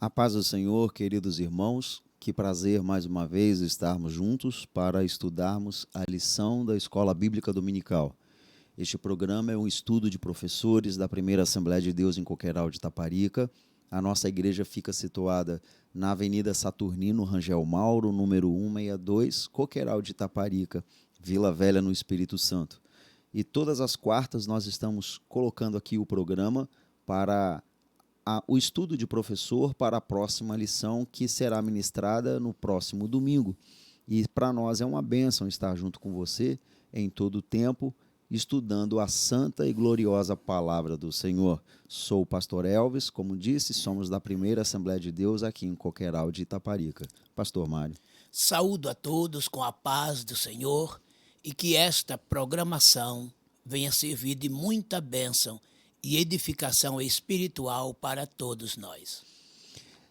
A paz do Senhor, queridos irmãos, que prazer mais uma vez estarmos juntos para estudarmos a lição da Escola Bíblica Dominical. Este programa é um estudo de professores da Primeira Assembleia de Deus em Coqueiral de Itaparica. A nossa igreja fica situada na Avenida Saturnino Rangel Mauro, número 162, Coqueiral de Itaparica, Vila Velha, no Espírito Santo. E todas as quartas nós estamos colocando aqui o programa para o estudo de professor para a próxima lição, que será ministrada no próximo domingo. E para nós é uma bênção estar junto com você em todo o tempo, estudando a santa e gloriosa palavra do Senhor. Sou o pastor Elvis, como disse, somos da Primeira Assembleia de Deus aqui em Coqueiral de Itaparica. Pastor Mário. Saúdo a todos com a paz do Senhor e que esta programação venha servir de muita bênção e edificação espiritual para todos nós.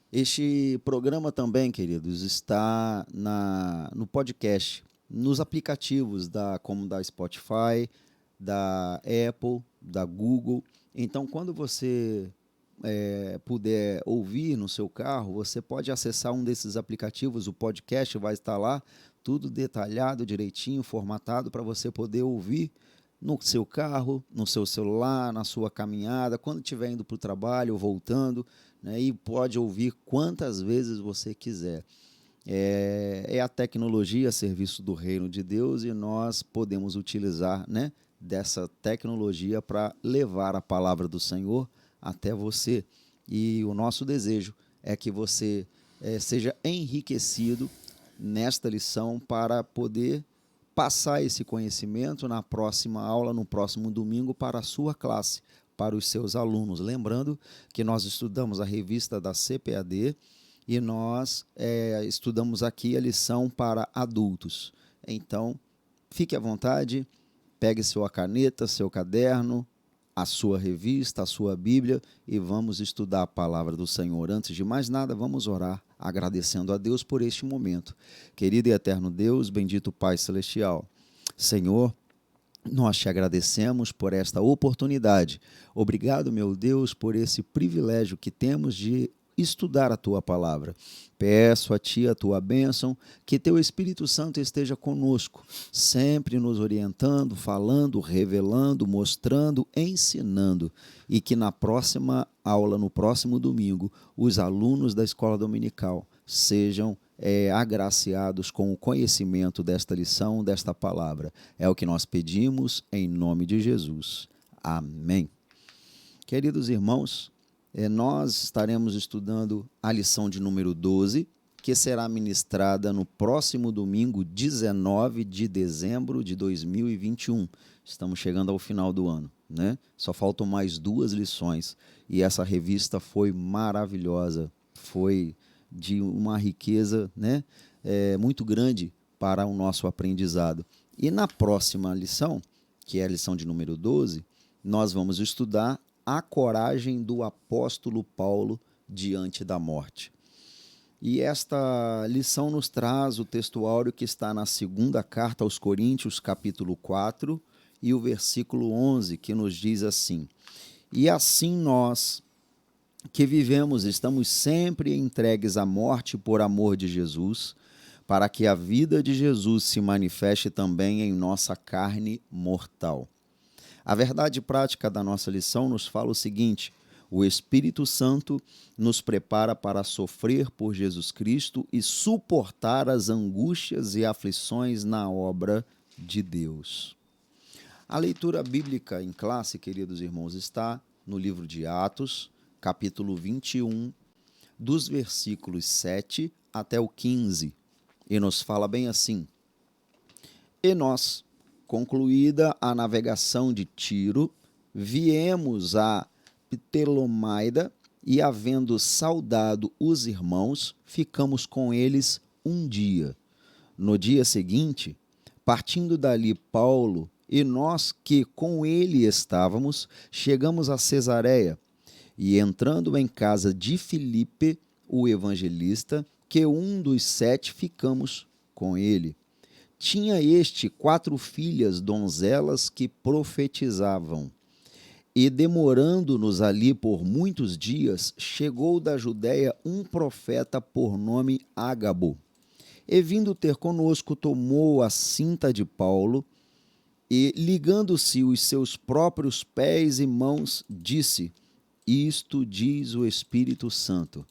Este programa também, queridos, está no podcast, nos aplicativos como da Spotify, da Apple, da Google. Então, quando você puder ouvir no seu carro, você pode acessar um desses aplicativos, o podcast vai estar lá, tudo detalhado, direitinho, formatado, para você poder ouvir no seu carro, no seu celular, na sua caminhada, quando estiver indo para o trabalho, voltando, né, e pode ouvir quantas vezes você quiser. É a tecnologia a serviço do reino de Deus e nós podemos utilizar, né, dessa tecnologia para levar a palavra do Senhor até você. E o nosso desejo é que você seja enriquecido nesta lição para poder passar esse conhecimento na próxima aula, no próximo domingo, para a sua classe, para os seus alunos. Lembrando que nós estudamos a revista da CPAD e nós estudamos aqui a lição para adultos. Então, fique à vontade, pegue sua caneta, seu caderno, a sua revista, a sua Bíblia e vamos estudar a palavra do Senhor. Antes de mais nada, vamos orar, agradecendo a Deus por este momento. Querido e eterno Deus, bendito Pai Celestial, Senhor, nós te agradecemos por esta oportunidade. Obrigado, meu Deus, por esse privilégio que temos de estudar a tua palavra. Peço a ti a tua bênção, que teu Espírito Santo esteja conosco, sempre nos orientando, falando, revelando, mostrando, ensinando, e que na próxima aula, no próximo domingo, os alunos da escola dominical sejam agraciados com o conhecimento desta lição, desta palavra. É o que nós pedimos em nome de Jesus. Amém. Queridos irmãos, nós estaremos estudando a lição de número 12, que será ministrada no próximo domingo, 19 de dezembro de 2021. Estamos chegando ao final do ano, né? Só faltam mais 2 lições e essa revista foi maravilhosa, foi de uma riqueza, né, muito grande para o nosso aprendizado. E na próxima lição, que é a lição de número 12, nós vamos estudar a coragem do apóstolo Paulo diante da morte. E esta lição nos traz o textuário que está na segunda carta aos Coríntios, capítulo 4, e o versículo 11, que nos diz assim: E assim nós, que vivemos, estamos sempre entregues à morte por amor de Jesus, para que a vida de Jesus se manifeste também em nossa carne mortal. A verdade prática da nossa lição nos fala o seguinte: o Espírito Santo nos prepara para sofrer por Jesus Cristo e suportar as angústias e aflições na obra de Deus. A leitura bíblica em classe, queridos irmãos, está no livro de Atos, capítulo 21, dos versículos 7 até o 15, e nos fala bem assim: E nós, concluída a navegação de Tiro, viemos a Ptolomaida e, havendo saudado os irmãos, ficamos com eles um dia. No dia seguinte, partindo dali Paulo e nós que com ele estávamos, chegamos a Cesareia e, entrando em casa de Filipe, o evangelista, que um dos 7 ficamos com ele. Tinha este 4 filhas donzelas que profetizavam. E demorando-nos ali por muitos dias, chegou da Judéia um profeta por nome Ágabo. E vindo ter conosco, tomou a cinta de Paulo e, ligando-se os seus próprios pés e mãos, disse: Isto diz o Espírito Santo.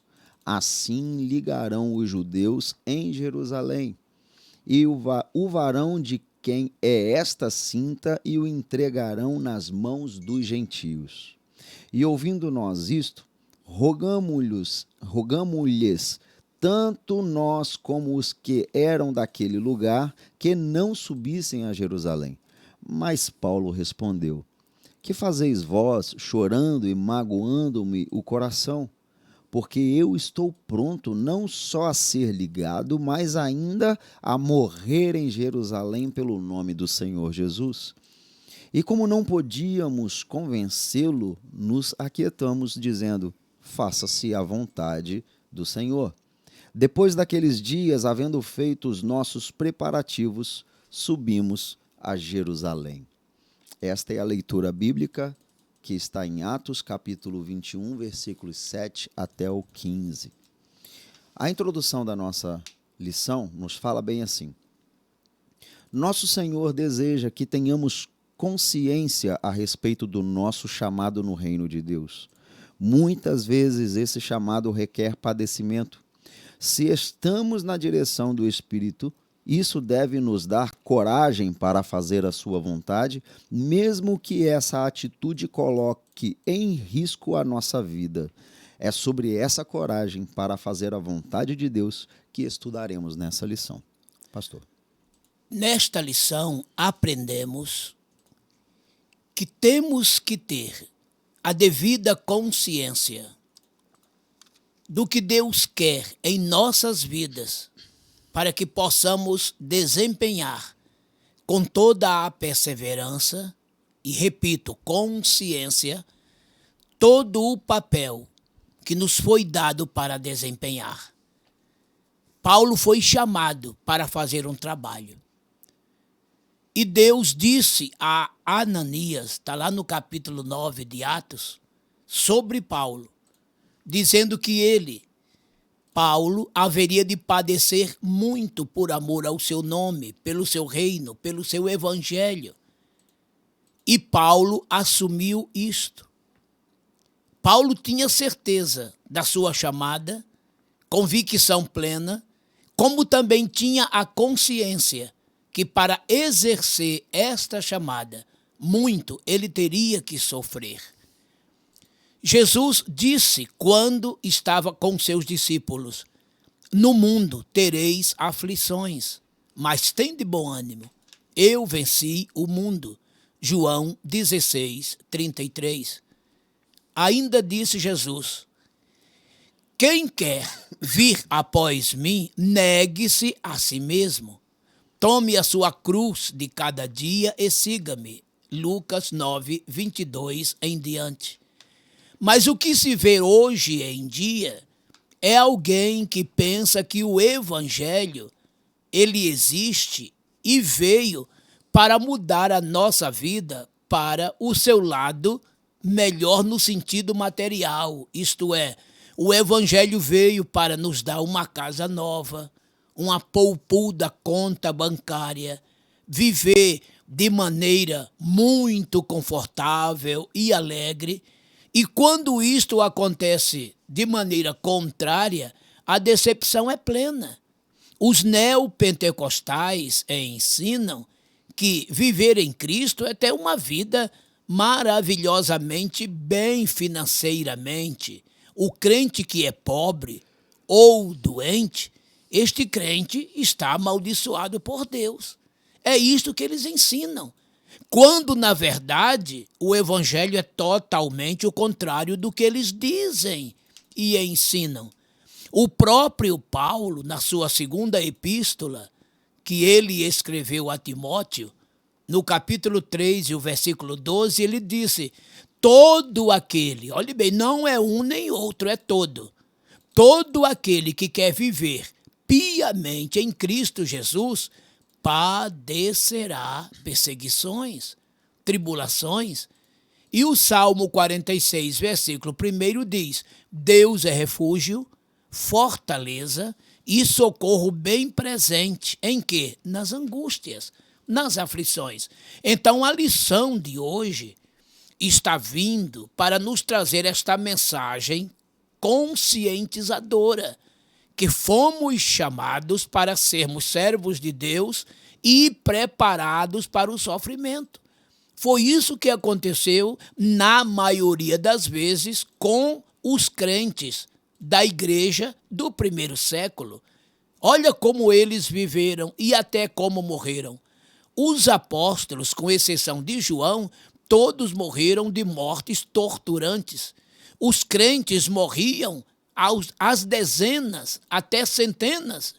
Assim ligarão os judeus em Jerusalém, e o varão de quem é esta cinta, e o entregarão nas mãos dos gentios. E ouvindo nós isto, rogamo-lhes, tanto nós como os que eram daquele lugar, que não subissem a Jerusalém. Mas Paulo respondeu: Que fazeis vós, chorando e magoando-me o coração? Porque eu estou pronto não só a ser ligado, mas ainda a morrer em Jerusalém pelo nome do Senhor Jesus. E como não podíamos convencê-lo, nos aquietamos, dizendo: Faça-se a vontade do Senhor. Depois daqueles dias, havendo feito os nossos preparativos, subimos a Jerusalém. Esta é a leitura bíblica que está em Atos, capítulo 21, versículos 7 até o 15. A introdução da nossa lição nos fala bem assim: Nosso Senhor deseja que tenhamos consciência a respeito do nosso chamado no reino de Deus. Muitas vezes esse chamado requer padecimento. Se estamos na direção do Espírito, isso deve nos dar coragem para fazer a sua vontade, mesmo que essa atitude coloque em risco a nossa vida. É sobre essa coragem para fazer a vontade de Deus que estudaremos nessa lição. Pastor. Nesta lição, aprendemos que temos que ter a devida consciência do que Deus quer em nossas vidas, para que possamos desempenhar com toda a perseverança e, repito, consciência, todo o papel que nos foi dado para desempenhar. Paulo foi chamado para fazer um trabalho. E Deus disse a Ananias, está lá no capítulo 9 de Atos, sobre Paulo, dizendo que ele, Paulo, haveria de padecer muito por amor ao seu nome, pelo seu reino, pelo seu evangelho. E Paulo assumiu isto. Paulo tinha certeza da sua chamada, convicção plena, como também tinha a consciência que para exercer esta chamada, muito ele teria que sofrer. Jesus disse quando estava com seus discípulos: No mundo tereis aflições, mas tende bom ânimo. Eu venci o mundo. João 16, 33. Ainda disse Jesus: Quem quer vir após mim, negue-se a si mesmo. Tome a sua cruz de cada dia e siga-me. Lucas 9, 22 em diante. Mas o que se vê hoje em dia é alguém que pensa que o evangelho, ele existe e veio para mudar a nossa vida para o seu lado melhor no sentido material. Isto é, o evangelho veio para nos dar uma casa nova, uma poupuda conta bancária, viver de maneira muito confortável e alegre. E quando isto acontece de maneira contrária, a decepção é plena. Os neopentecostais ensinam que viver em Cristo é ter uma vida maravilhosamente bem financeiramente. O crente que é pobre ou doente, este crente está amaldiçoado por Deus. É isto que eles ensinam. Quando, na verdade, o evangelho é totalmente o contrário do que eles dizem e ensinam. O próprio Paulo, na sua segunda epístola, que ele escreveu a Timóteo, no capítulo 3 e o versículo 12, ele disse: todo aquele, olhe bem, não é um nem outro, é todo aquele que quer viver piamente em Cristo Jesus, padecerá perseguições, tribulações, E o Salmo 46, versículo 1 diz: Deus é refúgio, fortaleza e socorro bem presente. Em quê? Nas angústias, nas aflições. Então, a lição de hoje está vindo para nos trazer esta mensagem conscientizadora, que fomos chamados para sermos servos de Deus e preparados para o sofrimento. Foi isso que aconteceu, na maioria das vezes, com os crentes da igreja do primeiro século. Olha como eles viveram e até como morreram. Os apóstolos, com exceção de João, todos morreram de mortes torturantes. Os crentes morriam às dezenas, até centenas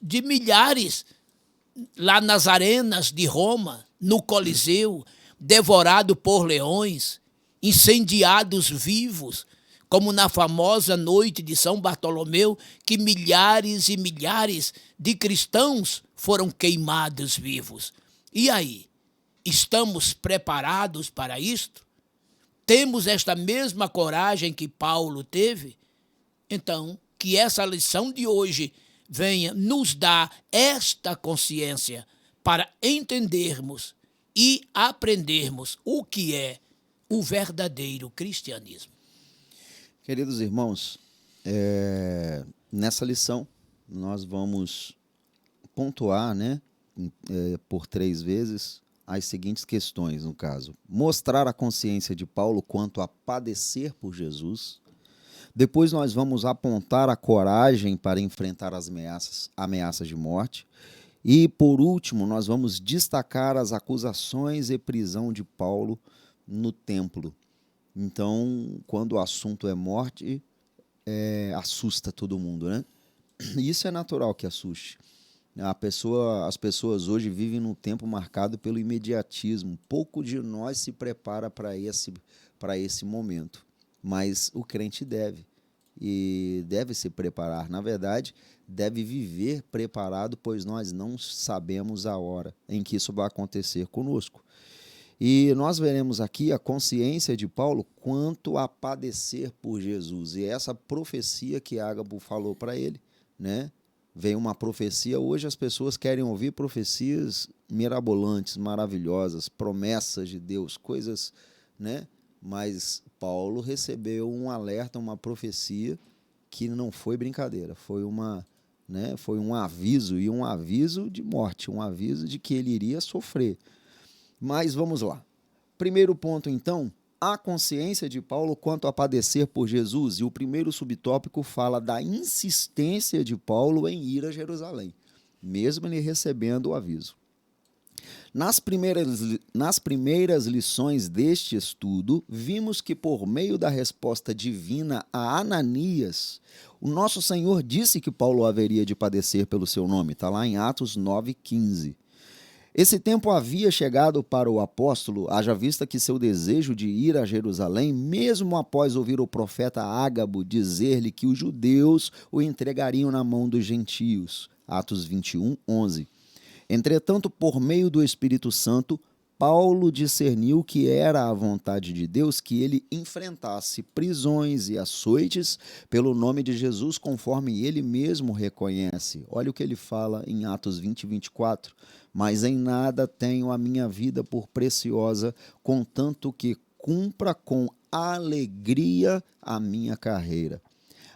de milhares, lá nas arenas de Roma, no Coliseu, devorado por leões, incendiados vivos, como na famosa noite de São Bartolomeu, que milhares e milhares de cristãos foram queimados vivos. E aí, estamos preparados para isto? Temos esta mesma coragem que Paulo teve? Então, que essa lição de hoje venha nos dar esta consciência para entendermos e aprendermos o que é o verdadeiro cristianismo. Queridos irmãos, nessa lição nós vamos pontuar, por 3 vezes as seguintes questões, no caso. Mostrar a consciência de Paulo quanto a padecer por Jesus. Depois nós vamos apontar a coragem para enfrentar as ameaças de morte. E, por último, nós vamos destacar as acusações e prisão de Paulo no templo. Então, quando o assunto é morte, assusta todo mundo, né? E isso é natural que assuste. As pessoas hoje vivem num tempo marcado pelo imediatismo. Pouco de nós se prepara para esse momento. Mas o crente deve se preparar. Na verdade, deve viver preparado, pois nós não sabemos a hora em que isso vai acontecer conosco. E nós veremos aqui a consciência de Paulo quanto a padecer por Jesus. E essa profecia que Ágabo falou para ele, né? Veio uma profecia. Hoje as pessoas querem ouvir profecias mirabolantes, maravilhosas, promessas de Deus, coisas, né? Mas Paulo recebeu um alerta, uma profecia que não foi brincadeira, foi um aviso, e um aviso de morte, um aviso de que ele iria sofrer. Mas vamos lá. Primeiro ponto, então, a consciência de Paulo quanto a padecer por Jesus. E o primeiro subtópico fala da insistência de Paulo em ir a Jerusalém, mesmo ele recebendo o aviso. Nas primeiras lições deste estudo, vimos que por meio da resposta divina a Ananias, o nosso Senhor disse que Paulo haveria de padecer pelo seu nome. Está lá em Atos 9,15. Esse tempo havia chegado para o apóstolo, haja vista que seu desejo de ir a Jerusalém, mesmo após ouvir o profeta Ágabo dizer-lhe que os judeus o entregariam na mão dos gentios. Atos 21:11. Entretanto, por meio do Espírito Santo, Paulo discerniu que era a vontade de Deus que ele enfrentasse prisões e açoites pelo nome de Jesus, conforme ele mesmo reconhece. Olha o que ele fala em Atos 20:24. Mas em nada tenho a minha vida por preciosa, contanto que cumpra com alegria a minha carreira.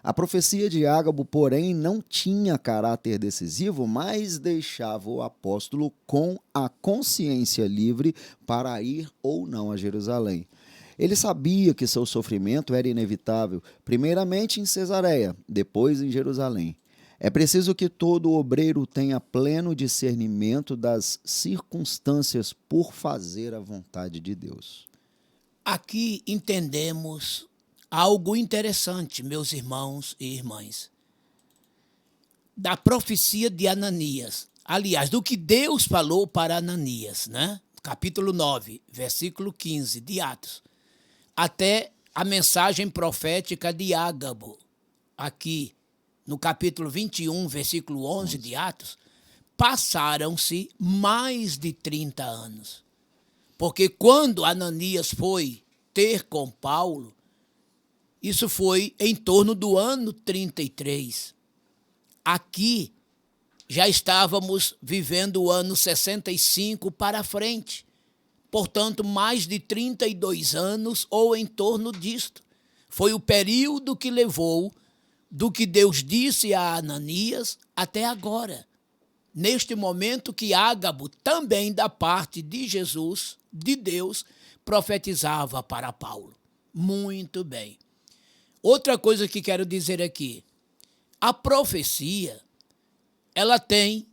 A profecia de Ágabo, porém, não tinha caráter decisivo, mas deixava o apóstolo com a consciência livre para ir ou não a Jerusalém. Ele sabia que seu sofrimento era inevitável, primeiramente em Cesareia, depois em Jerusalém. É preciso que todo obreiro tenha pleno discernimento das circunstâncias por fazer a vontade de Deus. Aqui entendemos algo interessante, meus irmãos e irmãs, da profecia de Ananias. Aliás, do que Deus falou para Ananias, né? Capítulo 9, versículo 15 de Atos, até a mensagem profética de Ágabo, aqui no capítulo 21, versículo 11 de Atos, passaram-se mais de 30 anos. Porque quando Ananias foi ter com Paulo, isso foi em torno do ano 33. Aqui já estávamos vivendo o ano 65 para frente. Portanto, mais de 32 anos ou em torno disto. Foi o período que levou do que Deus disse a Ananias até agora. Neste momento que Ágabo, também da parte de Jesus, de Deus, profetizava para Paulo. Muito bem. Outra coisa que quero dizer aqui. A profecia, ela tem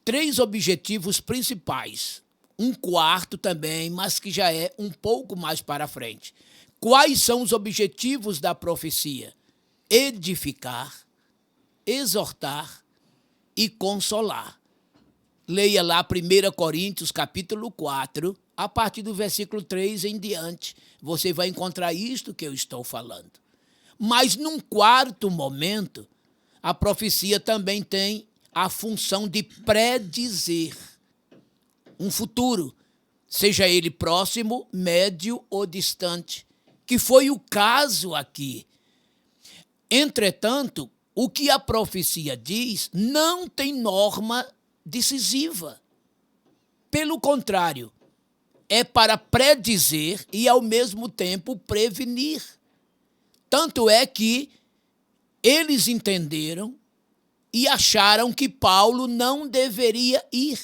3 objetivos principais. Um quarto também, mas que já é um pouco mais para frente. Quais são os objetivos da profecia? Edificar, exortar e consolar. Leia lá 1 Coríntios, capítulo 4, a partir do versículo 3 em diante. Você vai encontrar isto que eu estou falando. Mas num quarto momento, a profecia também tem a função de predizer um futuro, seja ele próximo, médio ou distante, que foi o caso aqui. Entretanto, o que a profecia diz não tem norma decisiva. Pelo contrário, é para predizer e, ao mesmo tempo, prevenir. Tanto é que eles entenderam e acharam que Paulo não deveria ir.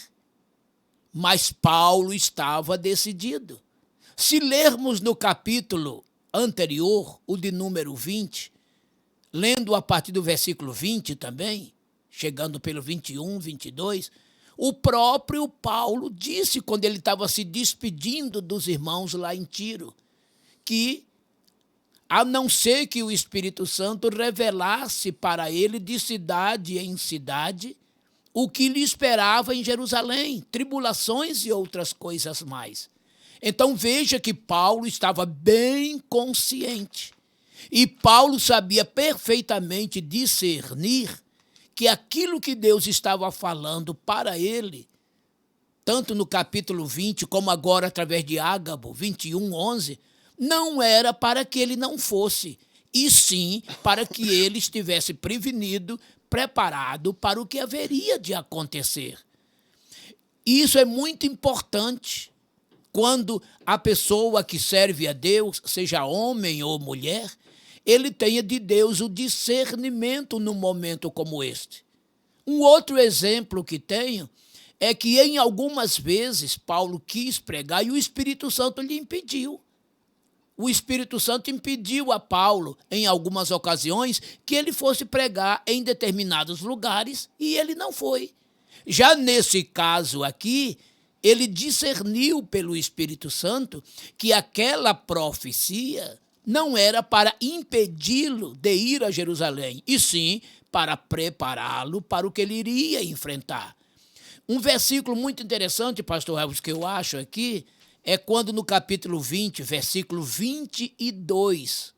Mas Paulo estava decidido. Se lermos no capítulo anterior, o de número 20, lendo a partir do versículo 20 também, chegando pelo 21, 22, o próprio Paulo disse, quando ele estava se despedindo dos irmãos lá em Tiro, que a não ser que o Espírito Santo revelasse para ele de cidade em cidade o que lhe esperava em Jerusalém, tribulações e outras coisas mais. Então veja que Paulo estava bem consciente. E Paulo sabia perfeitamente discernir que aquilo que Deus estava falando para ele, tanto no capítulo 20, como agora através de Ágabo, 21, 11, não era para que ele não fosse, e sim para que ele estivesse prevenido, preparado para o que haveria de acontecer. Isso é muito importante quando a pessoa que serve a Deus, seja homem ou mulher, ele tenha de Deus o discernimento num momento como este. Um outro exemplo que tenho é que em algumas vezes Paulo quis pregar e o Espírito Santo lhe impediu. O Espírito Santo impediu a Paulo, em algumas ocasiões, que ele fosse pregar em determinados lugares e ele não foi. Já nesse caso aqui, ele discerniu pelo Espírito Santo que aquela profecia não era para impedi-lo de ir a Jerusalém, e sim para prepará-lo para o que ele iria enfrentar. Um versículo muito interessante, pastor Elvis, que eu acho aqui, é quando no capítulo 20, versículo 22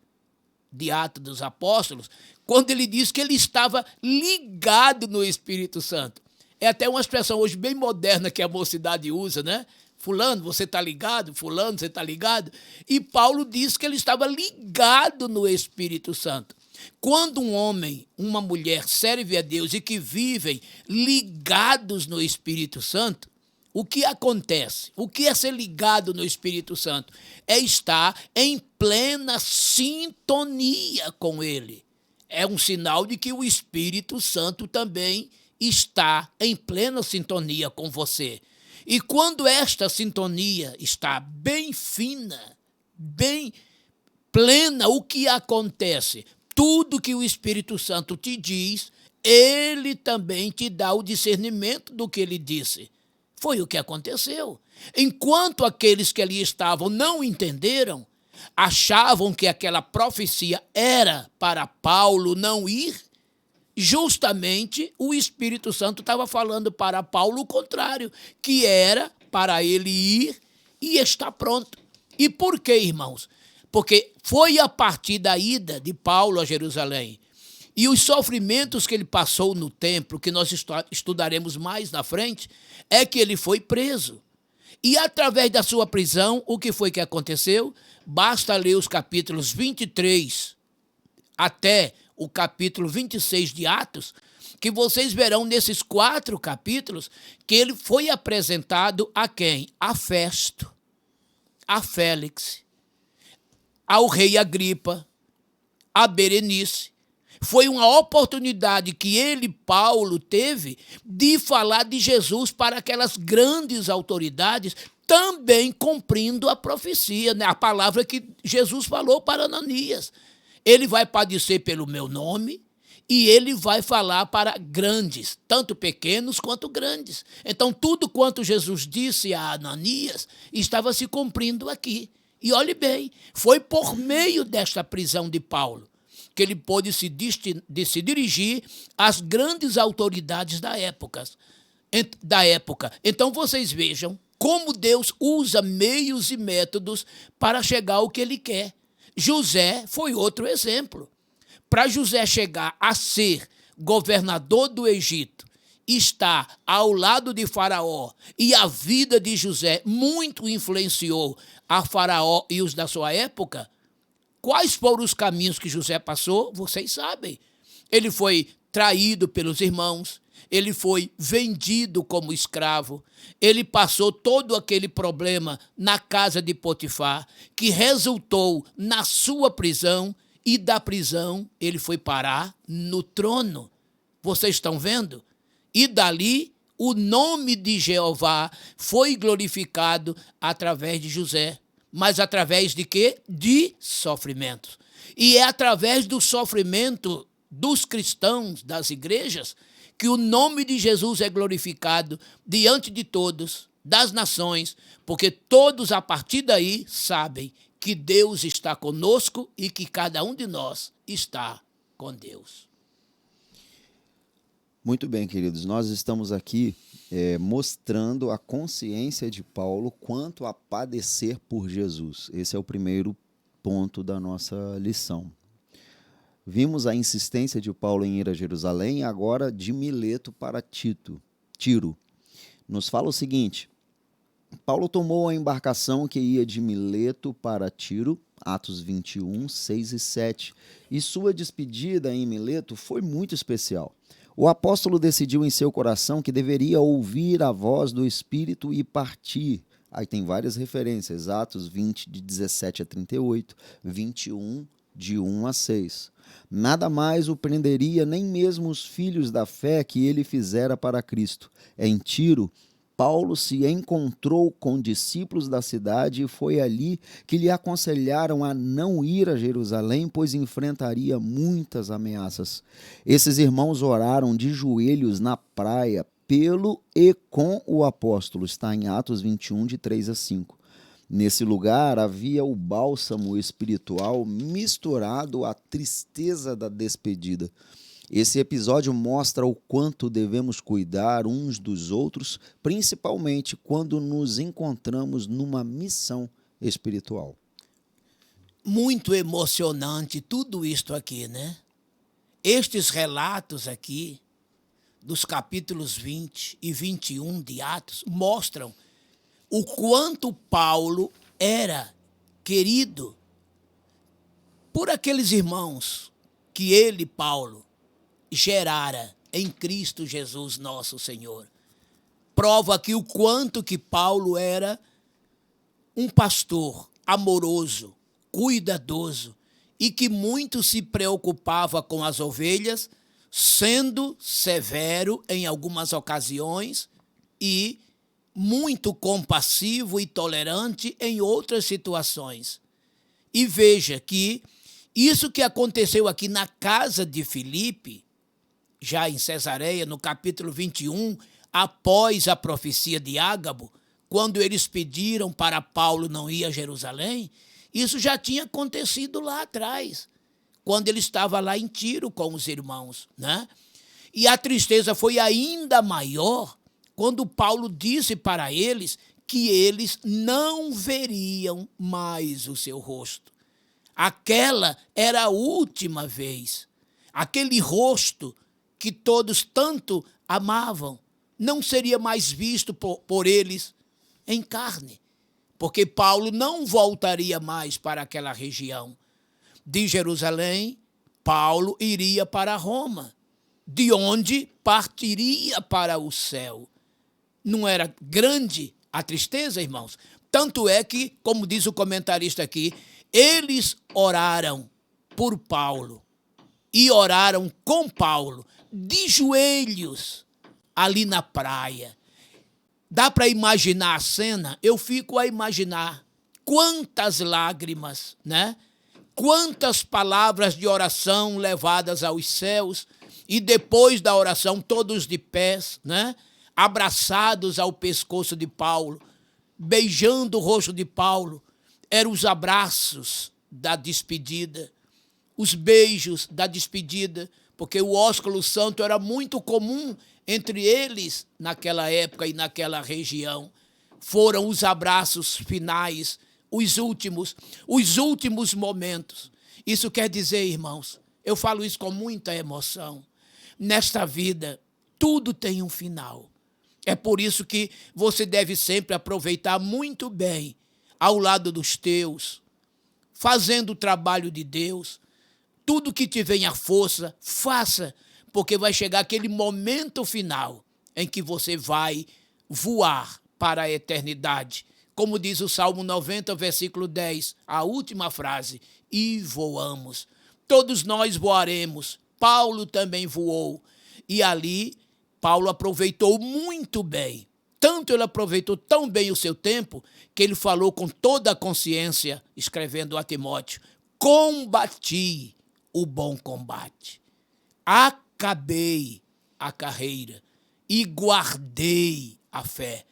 de Atos dos Apóstolos, quando ele diz que ele estava ligado no Espírito Santo. É até uma expressão hoje bem moderna que a mocidade usa, né? Fulano, você está ligado? Fulano, você está ligado? E Paulo diz que ele estava ligado no Espírito Santo. Quando um homem, uma mulher serve a Deus e que vivem ligados no Espírito Santo, o que acontece? O que é ser ligado no Espírito Santo? É estar em plena sintonia com ele. É um sinal de que o Espírito Santo também está em plena sintonia com você. E quando esta sintonia está bem fina, bem plena, o que acontece? Tudo que o Espírito Santo te diz, ele também te dá o discernimento do que ele disse. Foi o que aconteceu. Enquanto aqueles que ali estavam não entenderam, achavam que aquela profecia era para Paulo não ir, justamente o Espírito Santo estava falando para Paulo o contrário, que era para ele ir e estar pronto. E por quê, irmãos? Porque foi a partir da ida de Paulo a Jerusalém e os sofrimentos que ele passou no templo, que nós estudaremos mais na frente, é que ele foi preso. E através da sua prisão, o que foi que aconteceu? Basta ler os capítulos 23 até o capítulo 26 de Atos, que vocês verão nesses 4 capítulos que ele foi apresentado a quem? A Festo, a Félix, ao rei Agripa, a Berenice. Foi uma oportunidade que ele, Paulo, teve de falar de Jesus para aquelas grandes autoridades, também cumprindo a profecia, né? A palavra que Jesus falou para Ananias. Ele vai padecer pelo meu nome e ele vai falar para grandes, tanto pequenos quanto grandes. Então, tudo quanto Jesus disse a Ananias estava se cumprindo aqui. E olhe bem, foi por meio desta prisão de Paulo que ele pôde se dirigir às grandes autoridades da época. Então, vocês vejam como Deus usa meios e métodos para chegar ao que ele quer. José foi outro exemplo. Para José chegar a ser governador do Egito, estar ao lado de Faraó, e a vida de José muito influenciou a Faraó e os da sua época, quais foram os caminhos que José passou? Vocês sabem. Ele foi traído pelos irmãos, ele foi vendido como escravo, ele passou todo aquele problema na casa de Potifar, que resultou na sua prisão, e da prisão ele foi parar no trono. Vocês estão vendo? E dali o nome de Jeová foi glorificado através de José. Mas através de quê? De sofrimentos. E é através do sofrimento dos cristãos, das igrejas, que o nome de Jesus é glorificado diante de todos, das nações, porque todos a partir daí sabem que Deus está conosco e que cada um de nós está com Deus. Muito bem, queridos. Nós estamos aqui mostrando a consciência de Paulo quanto a padecer por Jesus. Esse é o primeiro ponto da nossa lição. Vimos a insistência de Paulo em ir a Jerusalém, agora de Mileto para Tiro. Nos fala o seguinte: Paulo tomou a embarcação que ia de Mileto para Tiro, Atos 21, 6 e 7, e sua despedida em Mileto foi muito especial. O apóstolo decidiu em seu coração que deveria ouvir a voz do Espírito e partir. Aí tem várias referências, Atos 20, de 17 a 38, 21, de 1 a 6. Nada mais o prenderia, nem mesmo os filhos da fé que ele fizera para Cristo. Em Tiro, Paulo se encontrou com discípulos da cidade e foi ali que lhe aconselharam a não ir a Jerusalém, pois enfrentaria muitas ameaças. Esses irmãos oraram de joelhos na praia pelo e com o apóstolo. Está em Atos 21, de 3 a 5. Nesse lugar havia o bálsamo espiritual misturado à tristeza da despedida. Esse episódio mostra o quanto devemos cuidar uns dos outros, principalmente quando nos encontramos numa missão espiritual. Muito emocionante tudo isto aqui, né? Estes relatos aqui, dos capítulos 20 e 21 de Atos, mostram o quanto Paulo era querido por aqueles irmãos que ele, Paulo, gerara em Cristo Jesus nosso Senhor. Prova aqui o quanto que Paulo era um pastor amoroso, cuidadoso e que muito se preocupava com as ovelhas, sendo severo em algumas ocasiões e muito compassivo e tolerante em outras situações. E veja que isso que aconteceu aqui na casa de Filipe, já em Cesareia, no capítulo 21, após a profecia de Ágabo, quando eles pediram para Paulo não ir a Jerusalém, isso já tinha acontecido lá atrás, quando ele estava lá em Tiro com os irmãos, né? E a tristeza foi ainda maior quando Paulo disse para eles que eles não veriam mais o seu rosto. Aquela era a última vez. Aquele rosto que todos tanto amavam não seria mais visto por eles em carne. porque Paulo não voltaria mais para aquela região. De Jerusalém, Paulo iria para Roma, de onde partiria para o céu. Não era grande a tristeza, irmãos? Tanto é que, como diz o comentarista aqui, eles oraram por Paulo e oraram com Paulo, de joelhos, ali na praia. Dá para imaginar a cena? Eu fico a imaginar quantas lágrimas, né? Quantas palavras de oração levadas aos céus, e depois da oração todos de pés, né? Abraçados ao pescoço de Paulo, beijando o rosto de Paulo. Eram os abraços da despedida, os beijos da despedida, porque o ósculo santo era muito comum entre eles naquela época e naquela região. Foram os abraços finais, os últimos momentos. Isso quer dizer, irmãos, eu falo isso com muita emoção. Nesta vida, tudo tem um final. É por isso que você deve sempre aproveitar muito bem ao lado dos teus, fazendo o trabalho de Deus. Tudo que te venha força, faça, porque vai chegar aquele momento final em que você vai voar para a eternidade. Como diz o Salmo 90, versículo 10, a última frase, e voamos. Todos nós voaremos. Paulo também voou. E ali, Paulo aproveitou muito bem. Tanto ele aproveitou tão bem o seu tempo, que ele falou com toda a consciência, escrevendo a Timóteo, combati o bom combate, acabei a carreira e guardei a fé.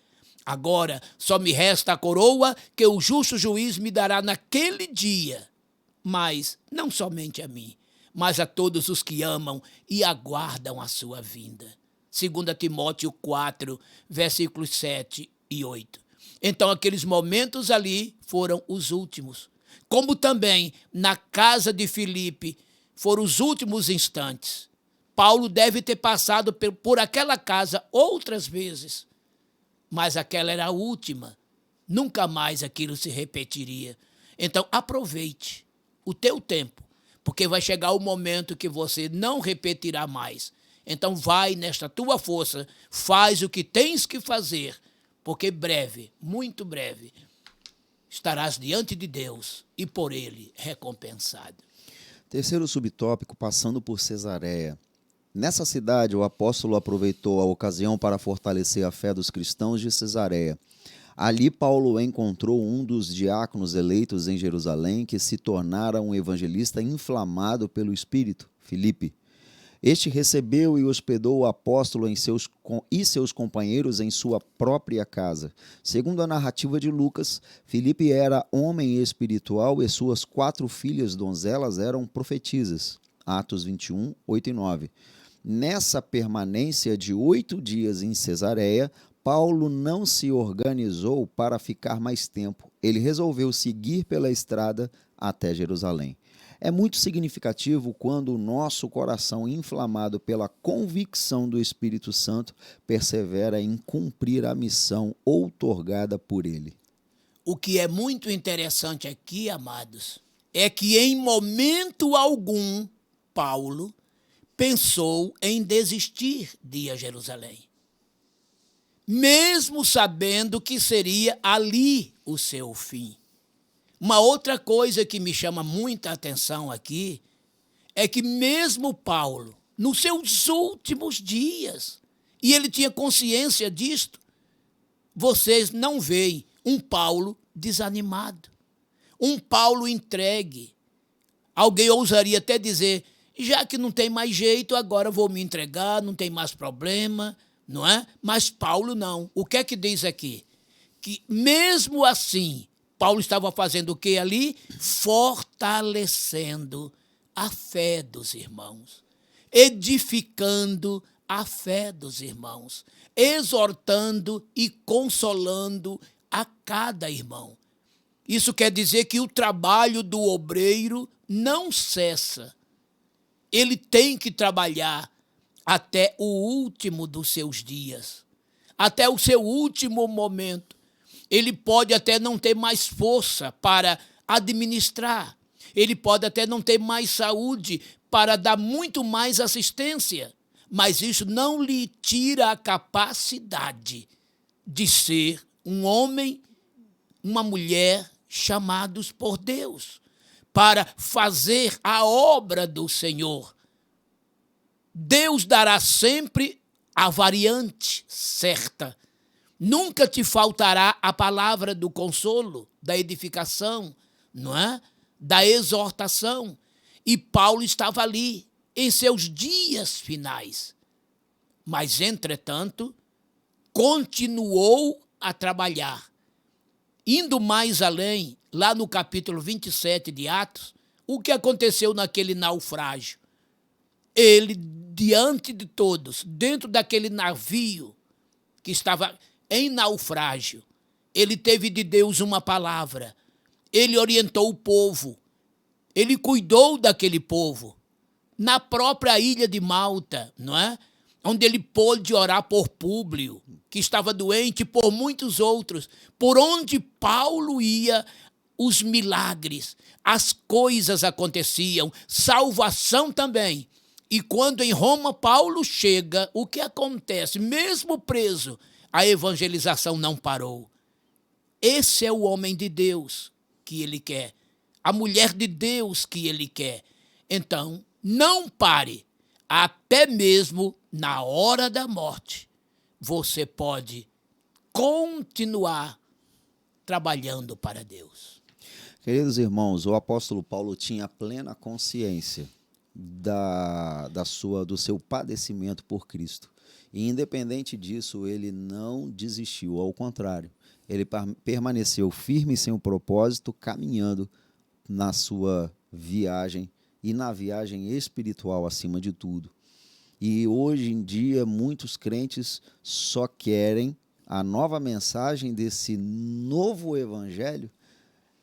Agora só me resta a coroa que o justo juiz me dará naquele dia, mas não somente a mim, mas a todos os que amam e aguardam a sua vinda. 2 Timóteo 4, versículos 7 e 8. Então aqueles momentos ali foram os últimos. Como também na casa de Filipe foram os últimos instantes. Paulo deve ter passado por aquela casa outras vezes, mas aquela era a última. Nunca mais aquilo se repetiria. Então aproveite o teu tempo, porque vai chegar o momento que você não repetirá mais. Então vai nesta tua força, faz o que tens que fazer, porque breve, muito breve, estarás diante de Deus e por ele recompensado. Terceiro subtópico, passando por Cesareia. Nessa cidade, o apóstolo aproveitou a ocasião para fortalecer a fé dos cristãos de Cesareia. Ali, Paulo encontrou um dos diáconos eleitos em Jerusalém, que se tornara um evangelista inflamado pelo Espírito, Filipe. Este recebeu e hospedou o apóstolo e seus companheiros em sua própria casa. Segundo a narrativa de Lucas, Filipe era homem espiritual e suas 4 filhas donzelas eram profetisas. Atos 21, 8 e 9. Nessa permanência de 8 dias em Cesareia, Paulo não se organizou para ficar mais tempo. Ele resolveu seguir pela estrada até Jerusalém. É muito significativo quando o nosso coração, inflamado pela convicção do Espírito Santo, persevera em cumprir a missão outorgada por ele. O que é muito interessante aqui, amados, é que em momento algum, Paulo pensou em desistir de ir a Jerusalém, mesmo sabendo que seria ali o seu fim. Uma outra coisa que me chama muita atenção aqui é que mesmo Paulo, nos seus últimos dias, e ele tinha consciência disto, vocês não veem um Paulo desanimado, um Paulo entregue. Alguém ousaria até dizer, já que não tem mais jeito, agora vou me entregar, não tem mais problema, não é? Mas Paulo não. O que é que diz aqui? Que mesmo assim, Paulo estava fazendo o que ali? Fortalecendo a fé dos irmãos, edificando a fé dos irmãos, exortando e consolando a cada irmão. Isso quer dizer que o trabalho do obreiro não cessa. Ele tem que trabalhar até o último dos seus dias, até o seu último momento. ele pode até não ter mais força para administrar, ele pode até não ter mais saúde para dar muito mais assistência, mas isso não lhe tira a capacidade de ser um homem, uma mulher chamados por Deus para fazer a obra do Senhor. Deus dará sempre a variante certa. Nunca te faltará a palavra do consolo, da edificação, não é? Da exortação. E Paulo estava ali em seus dias finais. Mas, entretanto, continuou a trabalhar. Indo mais além, lá no capítulo 27 de Atos, o que aconteceu naquele naufrágio? Ele, diante de todos, dentro daquele navio que estava em naufrágio, ele teve de Deus uma palavra. Ele orientou o povo. Ele cuidou daquele povo. Na própria ilha de Malta, não é? Onde ele pôde orar por Públio, que estava doente, e por muitos outros. Por onde Paulo ia, os milagres, as coisas aconteciam, salvação também. E quando em Roma Paulo chega, o que acontece? Mesmo preso, a evangelização não parou. Esse é o homem de Deus que ele quer, a mulher de Deus que ele quer. Então, não pare, até mesmo na hora da morte, você pode continuar trabalhando para Deus. Queridos irmãos, o apóstolo Paulo tinha plena consciência do seu padecimento por Cristo. E independente disso, ele não desistiu, ao contrário, ele permaneceu firme em seu propósito, caminhando na sua viagem e na viagem espiritual acima de tudo. E hoje em dia, muitos crentes só querem a nova mensagem desse novo evangelho,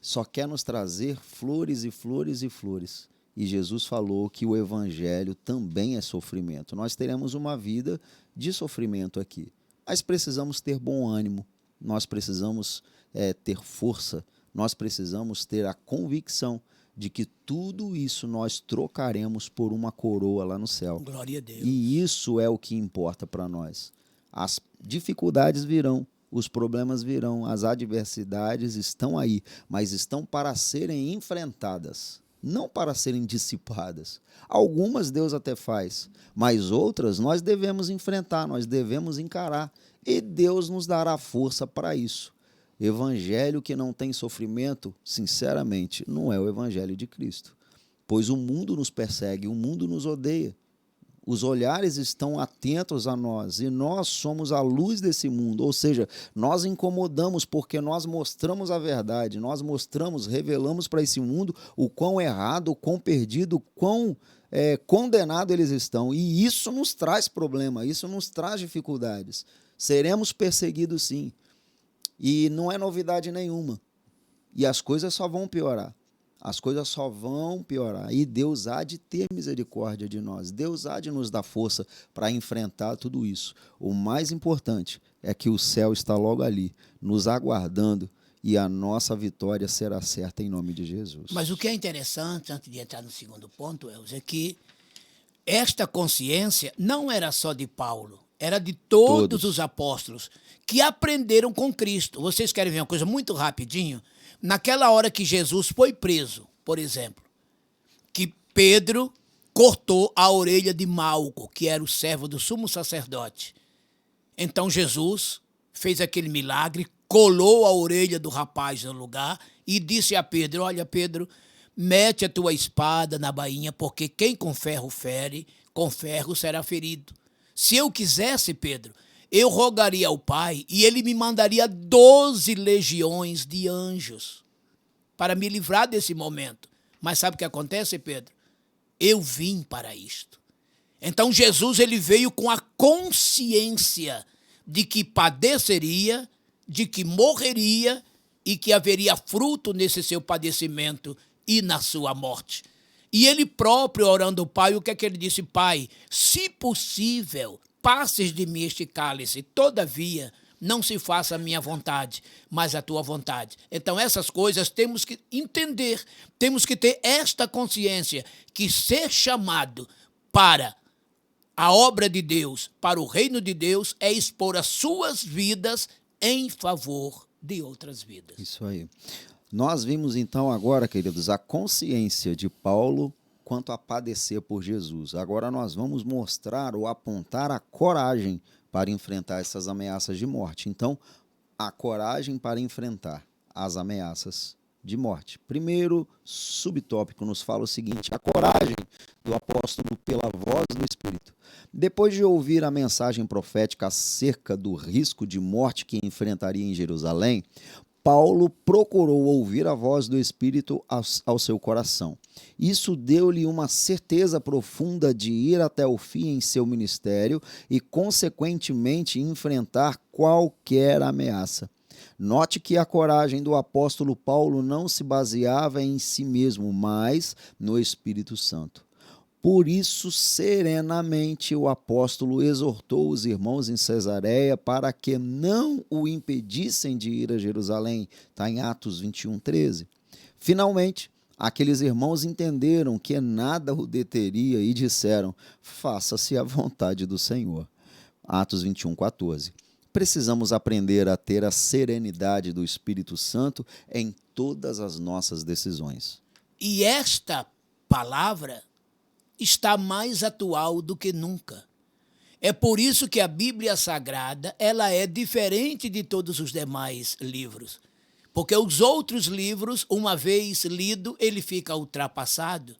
só quer nos trazer flores e flores e flores. E Jesus falou que o evangelho também é sofrimento. Nós teremos uma vida de sofrimento aqui, mas precisamos ter bom ânimo, nós precisamos ter força, nós precisamos ter a convicção de que tudo isso nós trocaremos por uma coroa lá no céu. Glória a Deus. E isso é o que importa para nós. As dificuldades virão, os problemas virão, as adversidades estão aí, mas estão para serem enfrentadas, não para serem dissipadas. Algumas Deus até faz, mas outras nós devemos enfrentar, nós devemos encarar, e Deus nos dará força para isso. Evangelho que não tem sofrimento, sinceramente, não é o evangelho de Cristo. Pois o mundo nos persegue, o mundo nos odeia. Os olhares estão atentos a nós e nós somos a luz desse mundo. Ou seja, nós incomodamos porque nós mostramos a verdade, nós mostramos, revelamos para esse mundo o quão errado, o quão perdido, o quão condenado eles estão. E isso nos traz problema, isso nos traz dificuldades. Seremos perseguidos sim. E não é novidade nenhuma. E as coisas só vão piorar. As coisas só vão piorar. E Deus há de ter misericórdia de nós. Deus há de nos dar força para enfrentar tudo isso. O mais importante é que o céu está logo ali, nos aguardando, e a nossa vitória será certa em nome de Jesus. Mas o que é interessante, antes de entrar no segundo ponto, Elza, é que esta consciência não era só de Paulo, era de todos os apóstolos que aprenderam com Cristo. Vocês querem ver uma coisa muito rapidinho? Naquela hora que Jesus foi preso, por exemplo, que Pedro cortou a orelha de Malco, que era o servo do sumo sacerdote. Então Jesus fez aquele milagre, colou a orelha do rapaz no lugar e disse a Pedro: olha, Pedro, mete a tua espada na bainha, porque quem com ferro fere, com ferro será ferido. Se eu quisesse, Pedro, eu rogaria ao Pai e ele me mandaria 12 legiões de anjos para me livrar desse momento. Mas sabe o que acontece, Pedro? Eu vim para isto. Então Jesus ele veio com a consciência de que padeceria, de que morreria e que haveria fruto nesse seu padecimento e na sua morte. E ele próprio, orando ao Pai, o que é que ele disse? Pai, se possível, passes de mim este cálice, todavia, não se faça a minha vontade, mas a tua vontade. Então essas coisas temos que entender, temos que ter esta consciência que ser chamado para a obra de Deus, para o reino de Deus, é expor as suas vidas em favor de outras vidas. Isso aí. Nós vimos então agora, queridos, a consciência de Paulo quanto a padecer por Jesus. Agora nós vamos mostrar ou apontar a coragem para enfrentar essas ameaças de morte. Então, a coragem para enfrentar as ameaças de morte. Primeiro subtópico nos fala o seguinte: a coragem do apóstolo pela voz do Espírito. Depois de ouvir a mensagem profética acerca do risco de morte que enfrentaria em Jerusalém, Paulo procurou ouvir a voz do Espírito ao seu coração. Isso deu-lhe uma certeza profunda de ir até o fim em seu ministério e, consequentemente, enfrentar qualquer ameaça. Note que a coragem do apóstolo Paulo não se baseava em si mesmo, mas no Espírito Santo. Por isso, serenamente, o apóstolo exortou os irmãos em Cesareia para que não o impedissem de ir a Jerusalém. Está em Atos 21:13. Finalmente, aqueles irmãos entenderam que nada o deteria e disseram: faça-se a vontade do Senhor. Atos 21:14. Precisamos aprender a ter a serenidade do Espírito Santo em todas as nossas decisões. E esta palavra está mais atual do que nunca. É por isso que a Bíblia Sagrada ela é diferente de todos os demais livros. Porque os outros livros, uma vez lido, ele fica ultrapassado.